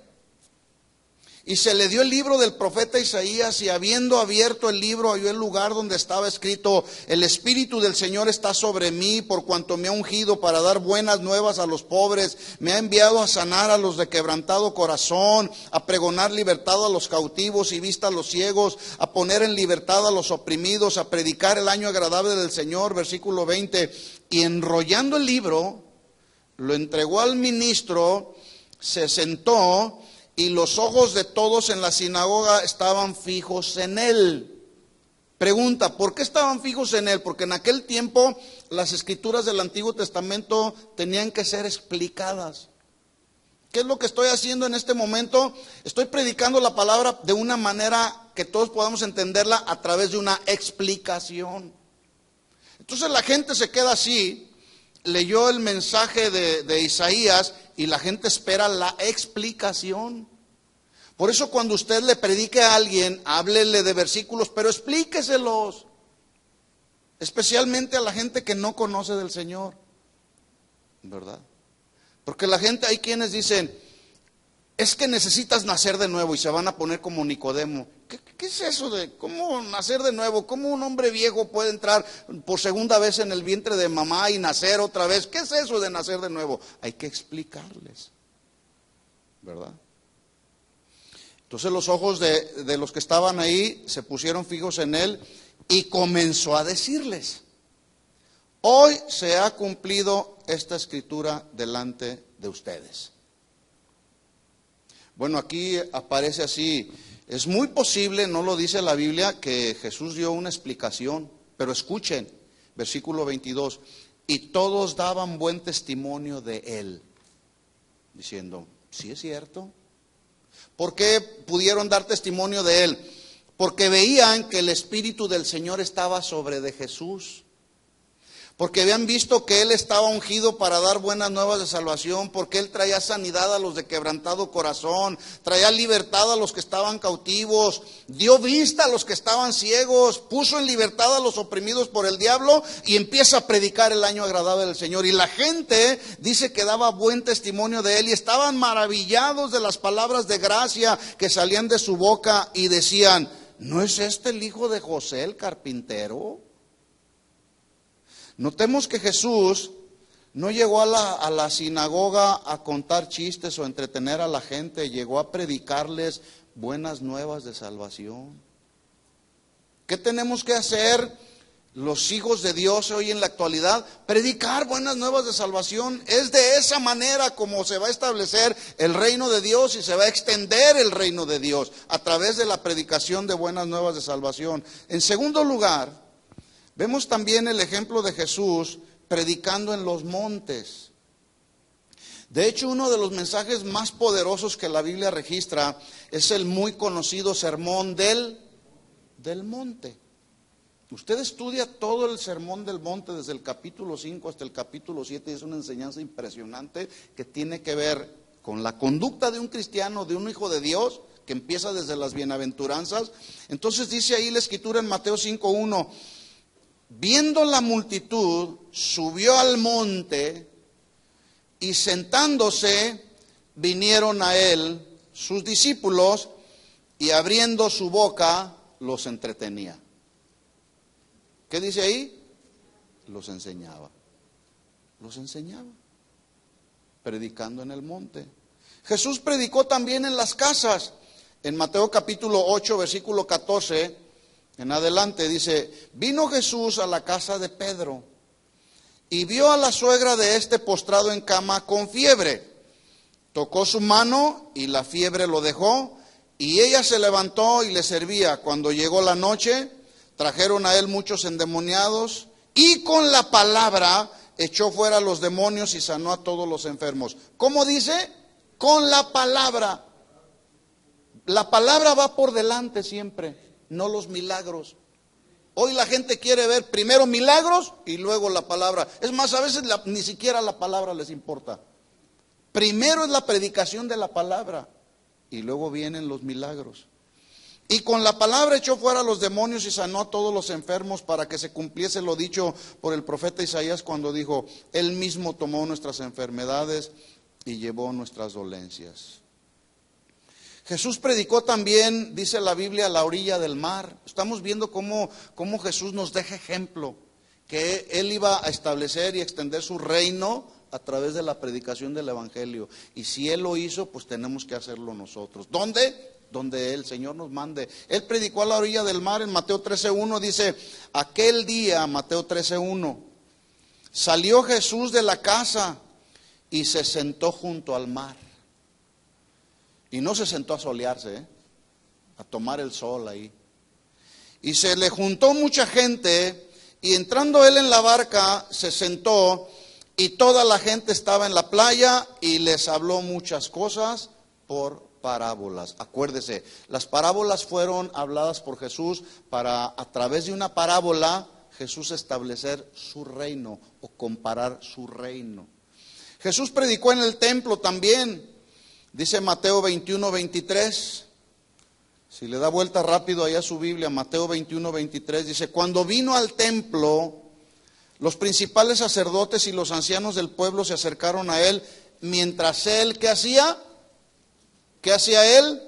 Y se le dio el libro del profeta Isaías, y habiendo abierto el libro, halló el lugar donde estaba escrito, el Espíritu del Señor está sobre mí, por cuanto me ha ungido para dar buenas nuevas a los pobres, me ha enviado a sanar a los de quebrantado corazón, a pregonar libertad a los cautivos y vista a los ciegos, a poner en libertad a los oprimidos, a predicar el año agradable del Señor, versículo 20, y enrollando el libro, lo entregó al ministro, se sentó y los ojos de todos en la sinagoga estaban fijos en él. Pregunta, ¿por qué estaban fijos en él? Porque en aquel tiempo las escrituras del Antiguo Testamento tenían que ser explicadas. ¿Qué es lo que estoy haciendo en este momento? Estoy predicando la palabra de una manera que todos podamos entenderla a través de una explicación. Entonces la gente se queda así, leyó el mensaje de Isaías y la gente espera la explicación. Por eso cuando usted le predique a alguien, háblele de versículos, pero explíqueselos. Especialmente a la gente que no conoce del Señor, ¿verdad? Porque la gente, hay quienes dicen, es que necesitas nacer de nuevo y se van a poner como Nicodemo. ¿Qué es eso de cómo nacer de nuevo? ¿Cómo un hombre viejo puede entrar por segunda vez en el vientre de mamá y nacer otra vez? ¿Qué es eso de nacer de nuevo? Hay que explicarles, ¿verdad? Entonces los ojos de los que estaban ahí se pusieron fijos en él y comenzó a decirles, hoy se ha cumplido esta escritura delante de ustedes. Bueno, aquí aparece así, es muy posible, no lo dice la Biblia, que Jesús dio una explicación, pero escuchen, versículo 22, y todos daban buen testimonio de él, diciendo, sí es cierto. ¿Por qué pudieron dar testimonio de él? Porque veían que el Espíritu del Señor estaba sobre de Jesús. Porque habían visto que él estaba ungido para dar buenas nuevas de salvación, porque él traía sanidad a los de quebrantado corazón, traía libertad a los que estaban cautivos, dio vista a los que estaban ciegos, puso en libertad a los oprimidos por el diablo y empieza a predicar el año agradable del Señor. Y la gente dice que daba buen testimonio de él y estaban maravillados de las palabras de gracia que salían de su boca y decían, ¿no es este el hijo de José el carpintero? Notemos que Jesús no llegó a la sinagoga a contar chistes o a entretener a la gente, llegó a predicarles buenas nuevas de salvación. ¿Qué tenemos que hacer los hijos de Dios hoy en la actualidad? Predicar buenas nuevas de salvación. Es de esa manera como se va a establecer el reino de Dios y se va a extender el reino de Dios, a través de la predicación de buenas nuevas de salvación. En segundo lugar, vemos también el ejemplo de Jesús predicando en los montes. De hecho, uno de los mensajes más poderosos que la Biblia registra es el muy conocido sermón del monte. Usted estudia todo el sermón del monte desde el capítulo 5 hasta el capítulo 7 y es una enseñanza impresionante que tiene que ver con la conducta de un cristiano, de un hijo de Dios, que empieza desde las bienaventuranzas. Entonces dice ahí la escritura en Mateo 5:1, viendo la multitud, subió al monte y sentándose vinieron a él sus discípulos y abriendo su boca los entretenía. ¿Qué dice ahí? Los enseñaba. Los enseñaba. Predicando en el monte. Jesús predicó también en las casas. En Mateo capítulo 8, versículo 14 en adelante dice, vino Jesús a la casa de Pedro y vio a la suegra de este postrado en cama con fiebre. Tocó su mano y la fiebre lo dejó y ella se levantó y le servía. Cuando llegó la noche, trajeron a él muchos endemoniados y con la palabra echó fuera a los demonios y sanó a todos los enfermos. ¿Cómo dice? Con la palabra. La palabra va por delante siempre, no los milagros. Hoy la gente quiere ver primero milagros y luego la palabra. Es más, a veces ni siquiera la palabra les importa. Primero es la predicación de la palabra y luego vienen los milagros. Y con la palabra echó fuera a los demonios y sanó a todos los enfermos para que se cumpliese lo dicho por el profeta Isaías cuando dijo, él mismo tomó nuestras enfermedades y llevó nuestras dolencias. Jesús predicó también, dice la Biblia, a la orilla del mar. Estamos viendo cómo Jesús nos deja ejemplo, que él iba a establecer y extender su reino a través de la predicación del evangelio. Y si él lo hizo, pues tenemos que hacerlo nosotros. ¿Dónde? Donde el Señor nos mande. Él predicó a la orilla del mar. En Mateo 13:1 dice, aquel día, Mateo 13:1, salió Jesús de la casa y se sentó junto al mar. Y no se sentó a solearse, a tomar el sol ahí. Y se le juntó mucha gente, y entrando él en la barca, se sentó, y toda la gente estaba en la playa, y les habló muchas cosas por parábolas. Acuérdese, las parábolas fueron habladas por Jesús para, a través de una parábola, Jesús establecer su reino o comparar su reino. Jesús predicó en el templo también, dice Mateo 21, 23. Si le da vuelta rápido allá a su Biblia, Mateo 21, 23, dice: cuando vino al templo, los principales sacerdotes y los ancianos del pueblo se acercaron a él, mientras él, ¿qué hacía? ¿Qué hacía él?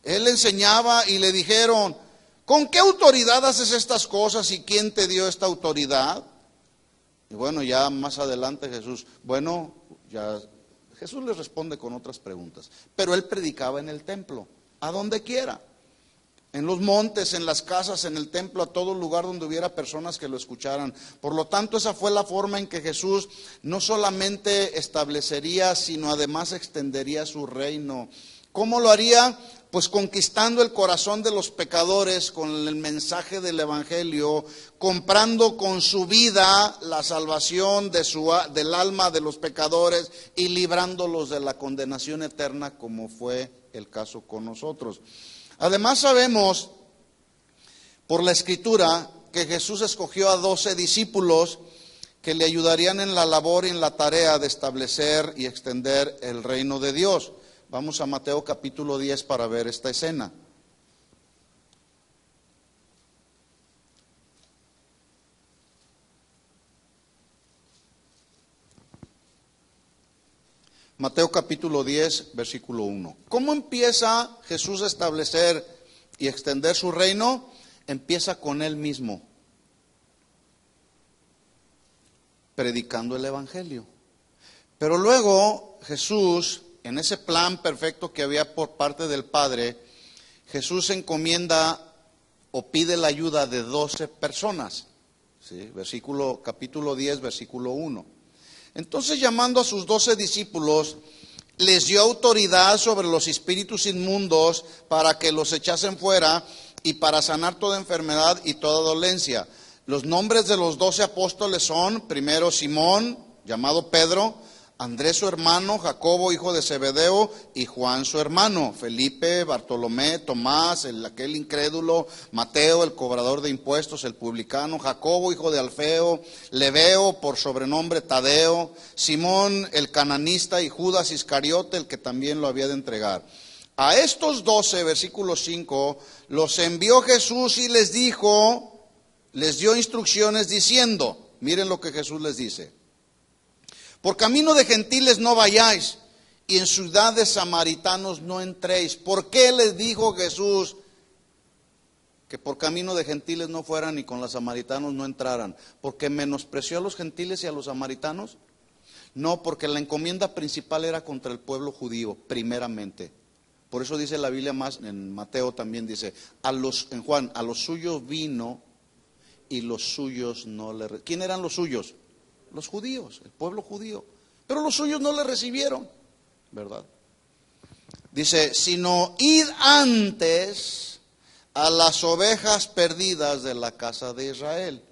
Él enseñaba, y le dijeron: ¿con qué autoridad haces estas cosas y quién te dio esta autoridad? Y bueno, ya más adelante Jesús les responde con otras preguntas. Pero él predicaba en el templo, a donde quiera, en los montes, en las casas, en el templo, a todo lugar donde hubiera personas que lo escucharan. Por lo tanto, esa fue la forma en que Jesús no solamente establecería, sino además extendería su reino. ¿Cómo lo haría? Pues conquistando el corazón de los pecadores con el mensaje del evangelio, comprando con su vida la salvación del alma de los pecadores y librándolos de la condenación eterna, como fue el caso con nosotros. Además sabemos por la Escritura que Jesús escogió a 12 discípulos que le ayudarían en la labor y en la tarea de establecer y extender el reino de Dios. Vamos a Mateo capítulo 10 para ver esta escena. Mateo capítulo 10, versículo 1. ¿Cómo empieza Jesús a establecer y extender su reino? Empieza con él mismo, predicando el evangelio. Pero luego Jesús, en ese plan perfecto que había por parte del Padre, Jesús encomienda o pide la ayuda de 12 personas. ¿Sí? Capítulo 10, versículo 1. Entonces, llamando a sus 12 discípulos, les dio autoridad sobre los espíritus inmundos para que los echasen fuera y para sanar toda enfermedad y toda dolencia. Los nombres de los 12 apóstoles son: primero Simón, llamado Pedro; Andrés su hermano, Jacobo hijo de Zebedeo y Juan su hermano; Felipe, Bartolomé, Tomás, aquel incrédulo; Mateo el cobrador de impuestos, el publicano; Jacobo hijo de Alfeo; Lebeo por sobrenombre Tadeo; Simón el cananista y Judas Iscariote, el que también lo había de entregar. A estos 12, versículo 5, los envió Jesús y les dio instrucciones diciendo, miren lo que Jesús les dice: por camino de gentiles no vayáis, y en ciudad de samaritanos no entréis. ¿Por qué les dijo Jesús que por camino de gentiles no fueran y con los samaritanos no entraran? ¿Porque menospreció a los gentiles y a los samaritanos? No, porque la encomienda principal era contra el pueblo judío, primeramente. Por eso dice la Biblia más, en Mateo también dice, en Juan, a los suyos vino y los suyos no le... ¿Quién eran los suyos? Los judíos, el pueblo judío. Pero los suyos no le recibieron, ¿verdad? Dice, sino id antes a las ovejas perdidas de la casa de Israel.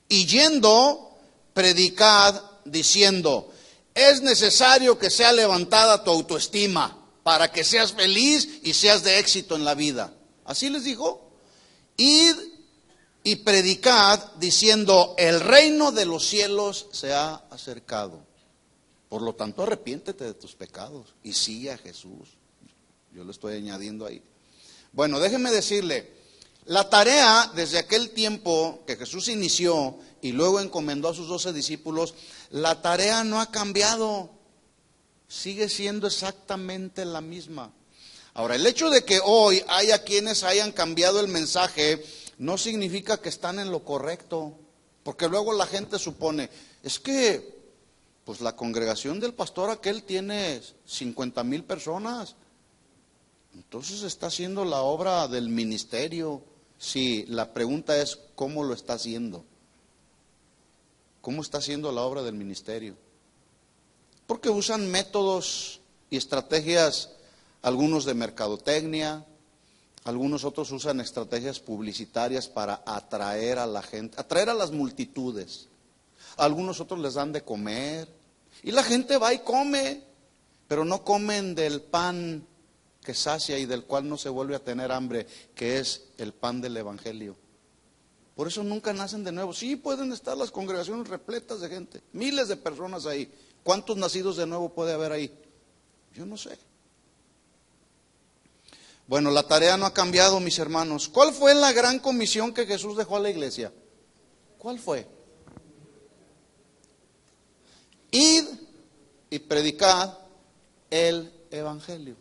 Y yendo, predicad diciendo, es necesario que sea levantada tu autoestima para que seas feliz y seas de éxito en la vida. Así les dijo. Id y predicad diciendo, el reino de los cielos se ha acercado. Por lo tanto, arrepiéntete de tus pecados y sigue a Jesús. Yo lo estoy añadiendo ahí. Bueno, déjeme decirle, la tarea desde aquel tiempo que Jesús inició y luego encomendó a sus 12 discípulos, la tarea no ha cambiado. Sigue siendo exactamente la misma. Ahora, el hecho de que hoy haya quienes hayan cambiado el mensaje no significa que están en lo correcto, porque luego la gente supone, es que pues la congregación del pastor aquel tiene 50,000 personas, entonces está haciendo la obra del ministerio. Sí, la pregunta es, ¿cómo lo está haciendo? ¿Cómo está haciendo la obra del ministerio? Porque usan métodos y estrategias algunos de mercadotecnia, algunos otros usan estrategias publicitarias para atraer a la gente, atraer a las multitudes. Algunos otros les dan de comer y la gente va y come, pero no comen del pan que sacia y del cual no se vuelve a tener hambre, que es el pan del Evangelio. Por eso nunca nacen de nuevo. Sí pueden estar las congregaciones repletas de gente, miles de personas ahí. ¿Cuántos nacidos de nuevo puede haber ahí? Yo no sé. Bueno, la tarea no ha cambiado, mis hermanos. ¿Cuál fue la gran comisión que Jesús dejó a la iglesia? ¿Cuál fue? Id y predicad el Evangelio.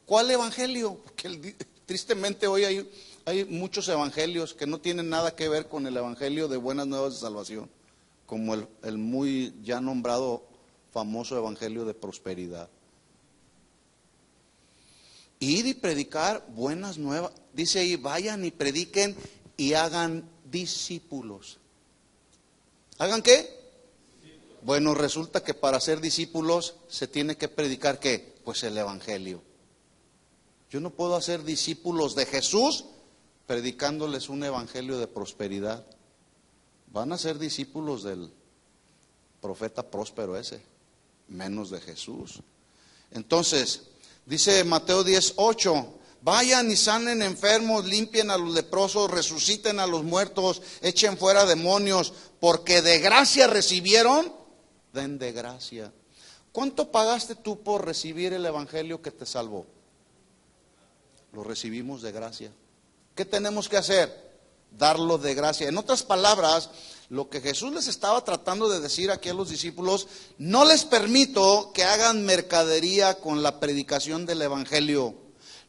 ¿Cuál Evangelio? Porque tristemente hoy hay muchos evangelios que no tienen nada que ver con el Evangelio de buenas nuevas de salvación, como el muy ya nombrado famoso Evangelio de prosperidad. Ir y predicar buenas nuevas. Dice ahí, vayan y prediquen y hagan discípulos. ¿Hagan qué? Bueno, resulta que para ser discípulos se tiene que predicar ¿qué? Pues el Evangelio. Yo no puedo hacer discípulos de Jesús predicándoles un evangelio de prosperidad. Van a ser discípulos del profeta próspero ese, menos de Jesús. Entonces, dice Mateo 10:8, vayan y sanen enfermos, limpien a los leprosos, resuciten a los muertos, echen fuera demonios, porque de gracia recibieron, den de gracia. ¿Cuánto pagaste tú por recibir el evangelio que te salvó? Lo recibimos de gracia. ¿Qué tenemos que hacer? Darlo de gracia. En otras palabras, lo que Jesús les estaba tratando de decir aquí a los discípulos, no les permito que hagan mercadería con la predicación del evangelio.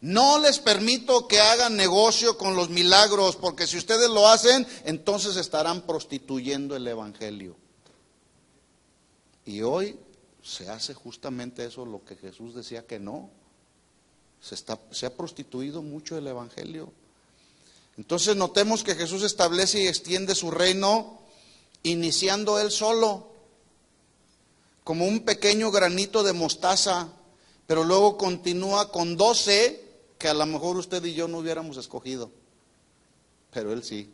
No les permito que hagan negocio con los milagros, porque si ustedes lo hacen, entonces estarán prostituyendo el evangelio. Y hoy se hace justamente eso, lo que Jesús decía que no. Se ha prostituido mucho el evangelio. Entonces notemos que Jesús establece y extiende su reino iniciando él solo, como un pequeño granito de mostaza, pero luego continúa con 12 que a lo mejor usted y yo no hubiéramos escogido, pero él sí.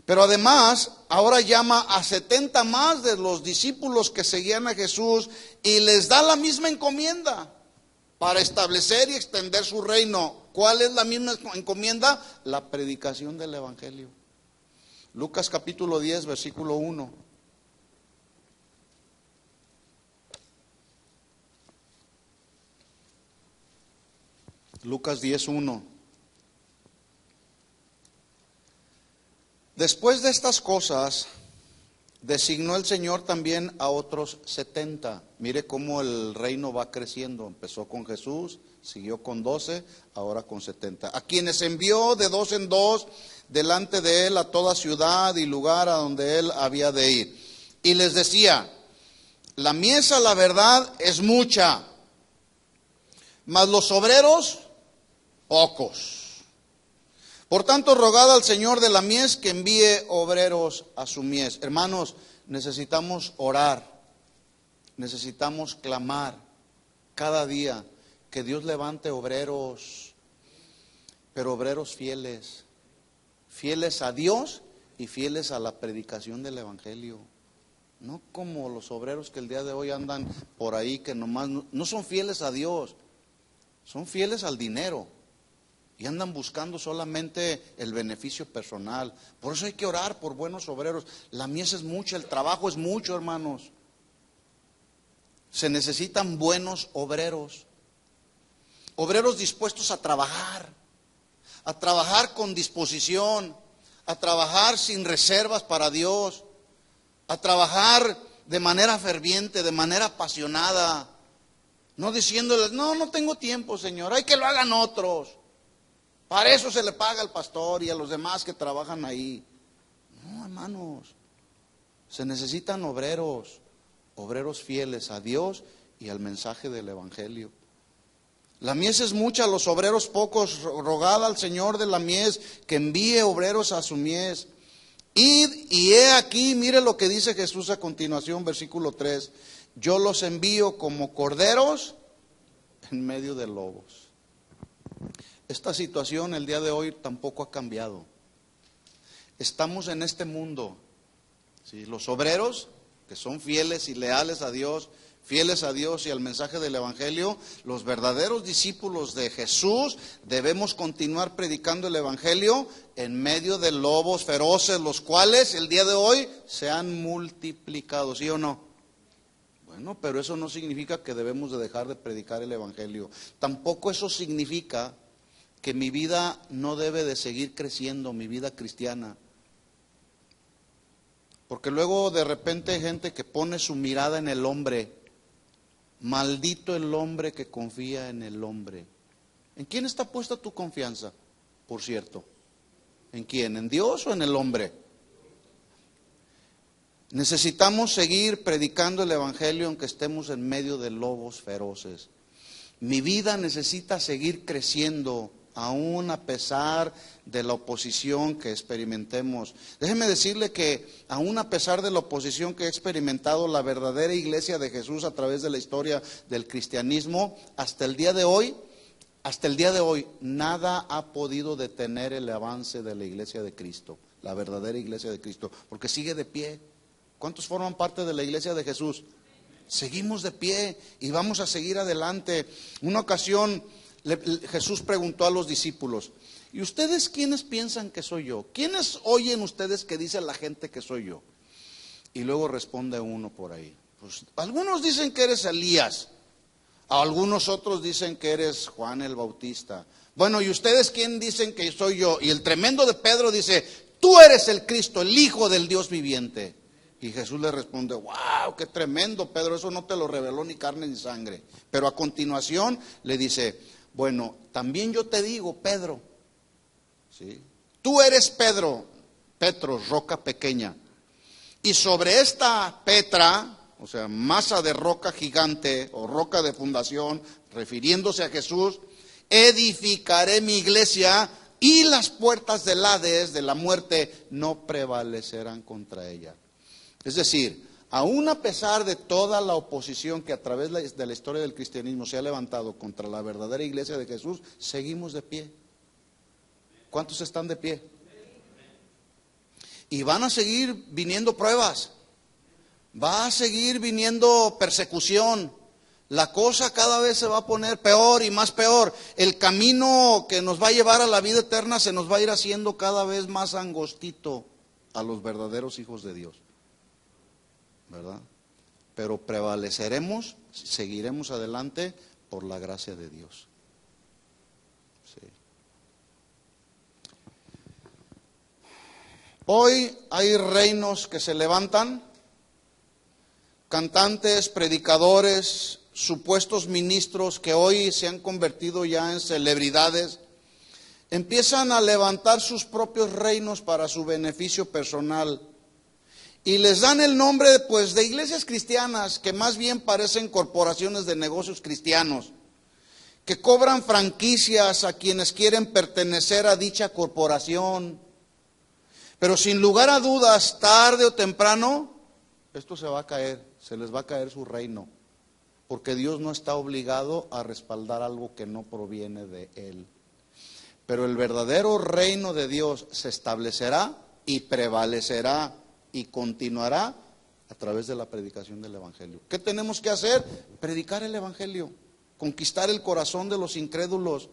Pero además, ahora llama a 70 más de los discípulos que seguían a Jesús y les da la misma encomienda para establecer y extender su reino. ¿Cuál es la misma encomienda? La predicación del evangelio. Lucas capítulo 10, versículo 1. Lucas 10:1. Después de estas cosas, designó el Señor también a otros 70. Mire cómo el reino va creciendo. Empezó con Jesús, siguió con 12, ahora con 70. A quienes envió de 2 en 2 delante de él a toda ciudad y lugar a donde él había de ir. Y les decía, la mies, la verdad, es mucha, mas los obreros, pocos. Por tanto, rogad al Señor de la mies que envíe obreros a su mies. Hermanos, necesitamos orar, necesitamos clamar cada día que Dios levante obreros, pero obreros fieles, fieles a Dios y fieles a la predicación del evangelio. No como los obreros que el día de hoy andan por ahí, que nomás no son fieles a Dios, son fieles al dinero. Y andan buscando solamente el beneficio personal. Por eso hay que orar por buenos obreros. La mies es mucha, el trabajo es mucho, hermanos. Se necesitan buenos obreros. Obreros dispuestos a trabajar con disposición, a trabajar sin reservas para Dios, a trabajar de manera ferviente, de manera apasionada. No diciéndoles, no tengo tiempo, Señor, hay que lo hagan otros. Para eso se le paga al pastor y a los demás que trabajan ahí. No, hermanos, se necesitan obreros fieles a Dios y al mensaje del evangelio. La mies es mucha, los obreros pocos. Rogad al Señor de la mies que envíe obreros a su mies. Id y he aquí, mire lo que dice Jesús a continuación, versículo 3. Yo los envío como corderos en medio de lobos. Esta situación el día de hoy tampoco ha cambiado. Estamos en este mundo, ¿sí? Los obreros que son fieles y leales a Dios, fieles a Dios y al mensaje del Evangelio, los verdaderos discípulos de Jesús, debemos continuar predicando el Evangelio en medio de lobos feroces, los cuales el día de hoy se han multiplicado, ¿sí o no? Bueno, pero eso no significa que debemos de dejar de predicar el Evangelio. Tampoco eso significa que mi vida no debe de seguir creciendo, mi vida cristiana. Porque luego de repente hay gente que pone su mirada en el hombre. Maldito el hombre que confía en el hombre. ¿En quién está puesta tu confianza, por cierto? ¿En quién? ¿En Dios o en el hombre? Necesitamos seguir predicando el Evangelio aunque estemos en medio de lobos feroces. Mi vida necesita seguir creciendo aún a pesar de la oposición que experimentemos. Déjeme decirle que aún a pesar de la oposición que ha experimentado la verdadera iglesia de Jesús a través de la historia del cristianismo, hasta el día de hoy, nada ha podido detener el avance de la iglesia de Cristo, la verdadera iglesia de Cristo, porque sigue de pie. ¿Cuántos forman parte de la iglesia de Jesús? Seguimos de pie y vamos a seguir adelante. Una ocasión Jesús preguntó a los discípulos: ¿y ustedes quiénes piensan que soy yo? ¿Quiénes oyen ustedes que dice la gente que soy yo? Y luego responde uno por ahí: pues algunos dicen que eres Elías, algunos otros dicen que eres Juan el Bautista. Bueno, ¿y ustedes quién dicen que soy yo? Y el tremendo de Pedro dice: tú eres el Cristo, el Hijo del Dios viviente. Y Jesús le responde: wow, qué tremendo, Pedro, eso no te lo reveló ni carne ni sangre. Pero a continuación le dice: bueno, también yo te digo, Pedro, ¿sí? Tú eres Pedro, roca pequeña. Y sobre esta Petra, o sea, masa de roca gigante o roca de fundación, refiriéndose a Jesús, edificaré mi iglesia y las puertas del Hades, de la muerte, no prevalecerán contra ella. Es decir, aún a pesar de toda la oposición que a través de la historia del cristianismo se ha levantado contra la verdadera iglesia de Jesús, seguimos de pie. ¿Cuántos están de pie? Y van a seguir viniendo pruebas, va a seguir viniendo persecución. La cosa cada vez se va a poner peor y más peor. El camino que nos va a llevar a la vida eterna se nos va a ir haciendo cada vez más angostito a los verdaderos hijos de Dios, ¿verdad? Pero prevaleceremos, seguiremos adelante por la gracia de Dios. Sí. Hoy hay reinos que se levantan, cantantes, predicadores, supuestos ministros que hoy se han convertido ya en celebridades, empiezan a levantar sus propios reinos para su beneficio personal. Y les dan el nombre, pues, de iglesias cristianas, que más bien parecen corporaciones de negocios cristianos, que cobran franquicias a quienes quieren pertenecer a dicha corporación. Pero sin lugar a dudas, tarde o temprano, esto se va a caer, se les va a caer su reino, porque Dios no está obligado a respaldar algo que no proviene de Él. Pero el verdadero reino de Dios se establecerá y prevalecerá y continuará a través de la predicación del Evangelio. ¿Qué tenemos que hacer? Predicar el Evangelio, conquistar el corazón de los incrédulos.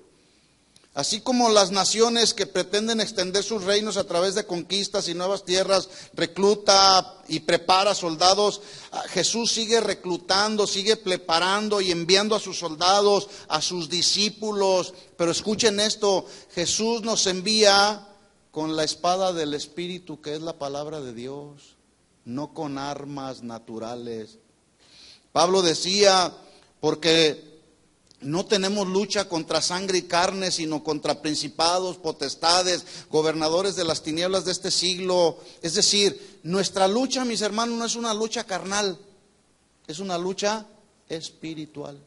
Así como las naciones que pretenden extender sus reinos a través de conquistas y nuevas tierras, recluta y prepara soldados, Jesús sigue reclutando, sigue preparando y enviando a sus soldados, a sus discípulos. Pero escuchen esto, Jesús nos envía con la espada del Espíritu, que es la palabra de Dios, no con armas naturales. Pablo decía: porque no tenemos lucha contra sangre y carne, sino contra principados, potestades, gobernadores de las tinieblas de este siglo. Es decir, nuestra lucha, mis hermanos, no es una lucha carnal, es una lucha espiritual.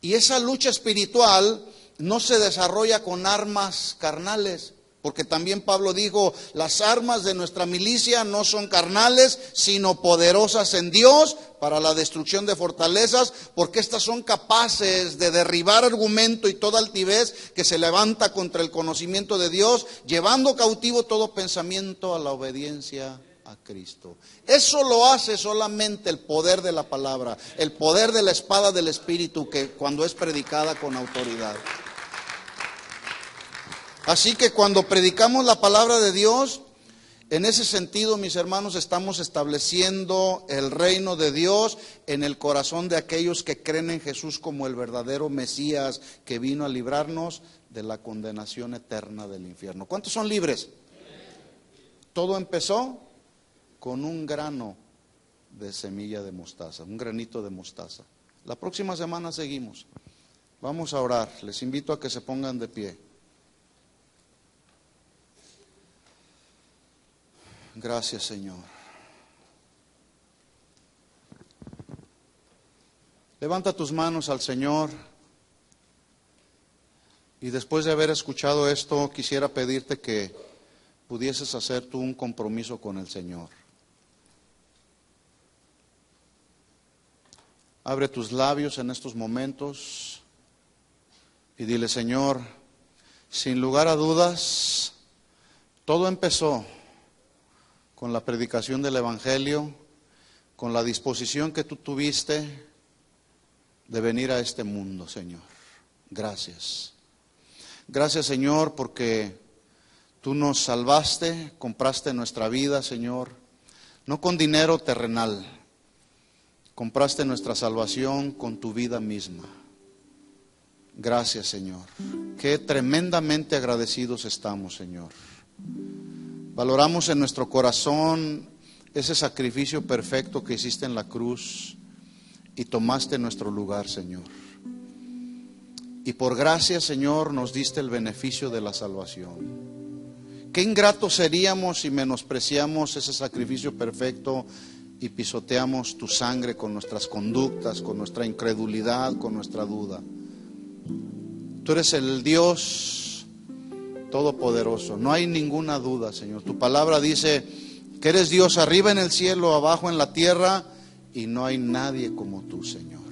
Y esa lucha espiritual no se desarrolla con armas carnales, Porque también Pablo dijo, las armas de nuestra milicia no son carnales, sino poderosas en Dios para la destrucción de fortalezas, porque estas son capaces de derribar argumento y toda altivez que se levanta contra el conocimiento de Dios, llevando cautivo todo pensamiento a la obediencia a Cristo. Eso lo hace solamente el poder de la palabra, el poder de la espada del Espíritu, que cuando es predicada con autoridad. Así que cuando predicamos la palabra de Dios, en ese sentido, mis hermanos, estamos estableciendo el reino de Dios en el corazón de aquellos que creen en Jesús como el verdadero Mesías que vino a librarnos de la condenación eterna del infierno. ¿Cuántos son libres? Todo empezó con un grano de semilla de mostaza, un granito de mostaza. La próxima semana seguimos. Vamos a orar. Les invito a que se pongan de pie. Gracias, Señor. Levanta tus manos al Señor. Y después de haber escuchado esto, quisiera pedirte que pudieses hacer tú un compromiso con el Señor. Abre tus labios en estos momentos y dile: Señor, sin lugar a dudas, todo empezó con la predicación del Evangelio, con la disposición que tú tuviste de venir a este mundo, Señor. Gracias. Gracias, Señor, porque tú nos salvaste, compraste nuestra vida, Señor, no con dinero terrenal, compraste nuestra salvación con tu vida misma. Gracias, Señor. Qué tremendamente agradecidos estamos, Señor. Valoramos en nuestro corazón ese sacrificio perfecto que hiciste en la cruz y tomaste nuestro lugar, Señor. Y por gracia, Señor, nos diste el beneficio de la salvación. Qué ingratos seríamos si menospreciamos ese sacrificio perfecto y pisoteamos tu sangre con nuestras conductas, con nuestra incredulidad, con nuestra duda. Tú eres el Dios todopoderoso, no hay ninguna duda, Señor. Tu palabra dice que eres Dios arriba en el cielo, abajo en la tierra, y no hay nadie como tú, Señor.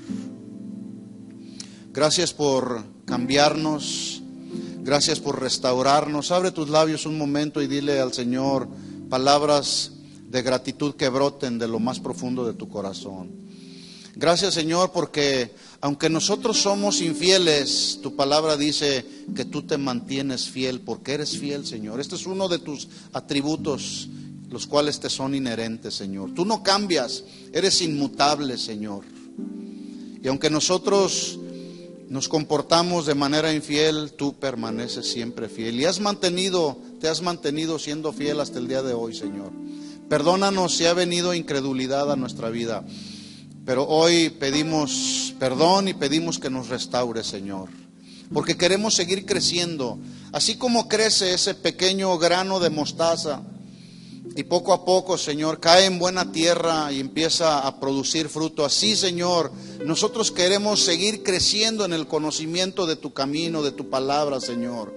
Gracias por cambiarnos, gracias por restaurarnos. Abre tus labios un momento y dile al Señor palabras de gratitud que broten de lo más profundo de tu corazón. Gracias, Señor, porque aunque nosotros somos infieles, tu palabra dice que tú te mantienes fiel, porque eres fiel, Señor. Este es uno de tus atributos, los cuales te son inherentes, Señor. Tú no cambias, eres inmutable, Señor. Y aunque nosotros nos comportamos de manera infiel, tú permaneces siempre fiel. Y te has mantenido siendo fiel hasta el día de hoy, Señor. Perdónanos si ha venido incredulidad a nuestra vida. Pero hoy pedimos perdón y pedimos que nos restaure, Señor, porque queremos seguir creciendo, así como crece ese pequeño grano de mostaza y poco a poco, Señor, cae en buena tierra y empieza a producir fruto. Así, Señor, nosotros queremos seguir creciendo en el conocimiento de tu camino, de tu palabra, Señor.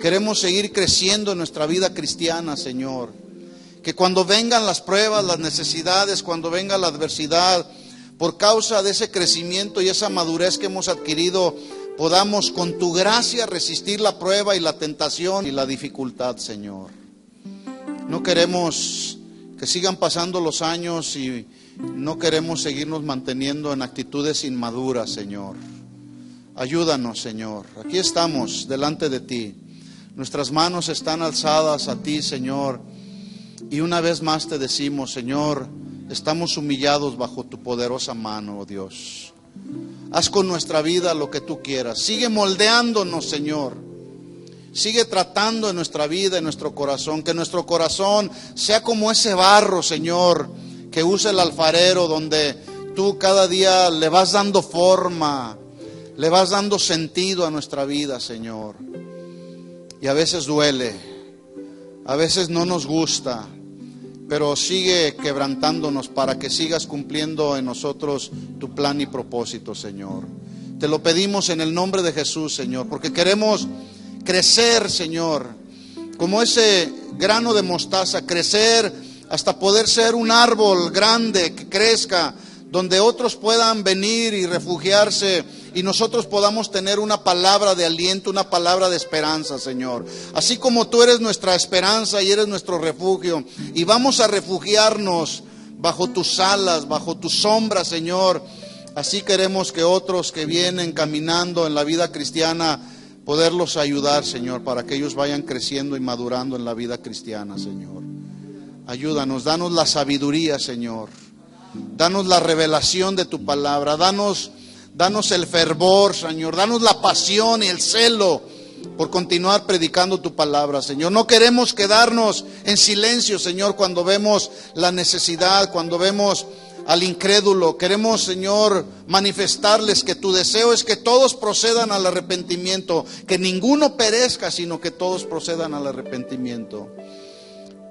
Queremos seguir creciendo en nuestra vida cristiana, Señor. Que cuando vengan las pruebas, las necesidades, cuando venga la adversidad, por causa de ese crecimiento y esa madurez que hemos adquirido, podamos con tu gracia resistir la prueba y la tentación y la dificultad, Señor. No queremos que sigan pasando los años y no queremos seguirnos manteniendo en actitudes inmaduras, Señor. Ayúdanos, Señor. Aquí estamos delante de ti. Nuestras manos están alzadas a ti, Señor. Y una vez más te decimos, Señor, estamos humillados bajo tu poderosa mano, oh Dios. Haz con nuestra vida lo que tú quieras. Sigue moldeándonos, Señor. Sigue tratando en nuestra vida, en nuestro corazón. Que nuestro corazón sea como ese barro, Señor, que usa el alfarero, donde tú cada día le vas dando forma, le vas dando sentido a nuestra vida, Señor. Y a veces duele, a veces no nos gusta, pero sigue quebrantándonos para que sigas cumpliendo en nosotros tu plan y propósito, Señor. Te lo pedimos en el nombre de Jesús, Señor, porque queremos crecer, Señor, como ese grano de mostaza, crecer hasta poder ser un árbol grande que crezca, donde otros puedan venir y refugiarse y nosotros podamos tener una palabra de aliento, una palabra de esperanza, Señor. Así como tú eres nuestra esperanza y eres nuestro refugio, y vamos a refugiarnos bajo tus alas, bajo tu sombra, Señor. Así queremos que otros que vienen caminando en la vida cristiana, poderlos ayudar, Señor, para que ellos vayan creciendo y madurando en la vida cristiana, Señor. Ayúdanos, danos la sabiduría, Señor. Danos la revelación de tu palabra. Danos el fervor, Señor. Danos la pasión y el celo por continuar predicando tu palabra, Señor. No queremos quedarnos en silencio, Señor, cuando vemos la necesidad, cuando vemos al incrédulo. Queremos, Señor, manifestarles que tu deseo es que todos procedan al arrepentimiento, que ninguno perezca, sino que todos procedan al arrepentimiento.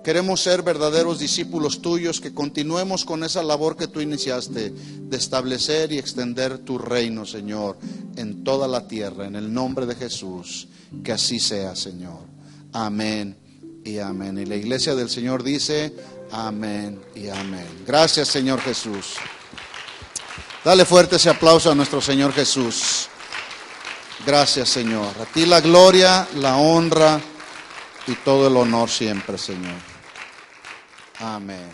Queremos ser verdaderos discípulos tuyos, que continuemos con esa labor que tú iniciaste, de establecer y extender tu reino, Señor, en toda la tierra, en el nombre de Jesús. Que así sea, Señor. Amén y amén. Y la iglesia del Señor dice: amén y amén. Gracias, Señor Jesús. Dale fuerte ese aplauso a nuestro Señor Jesús. Gracias, Señor. A ti la gloria, la honra y todo el honor siempre, Señor. Amén.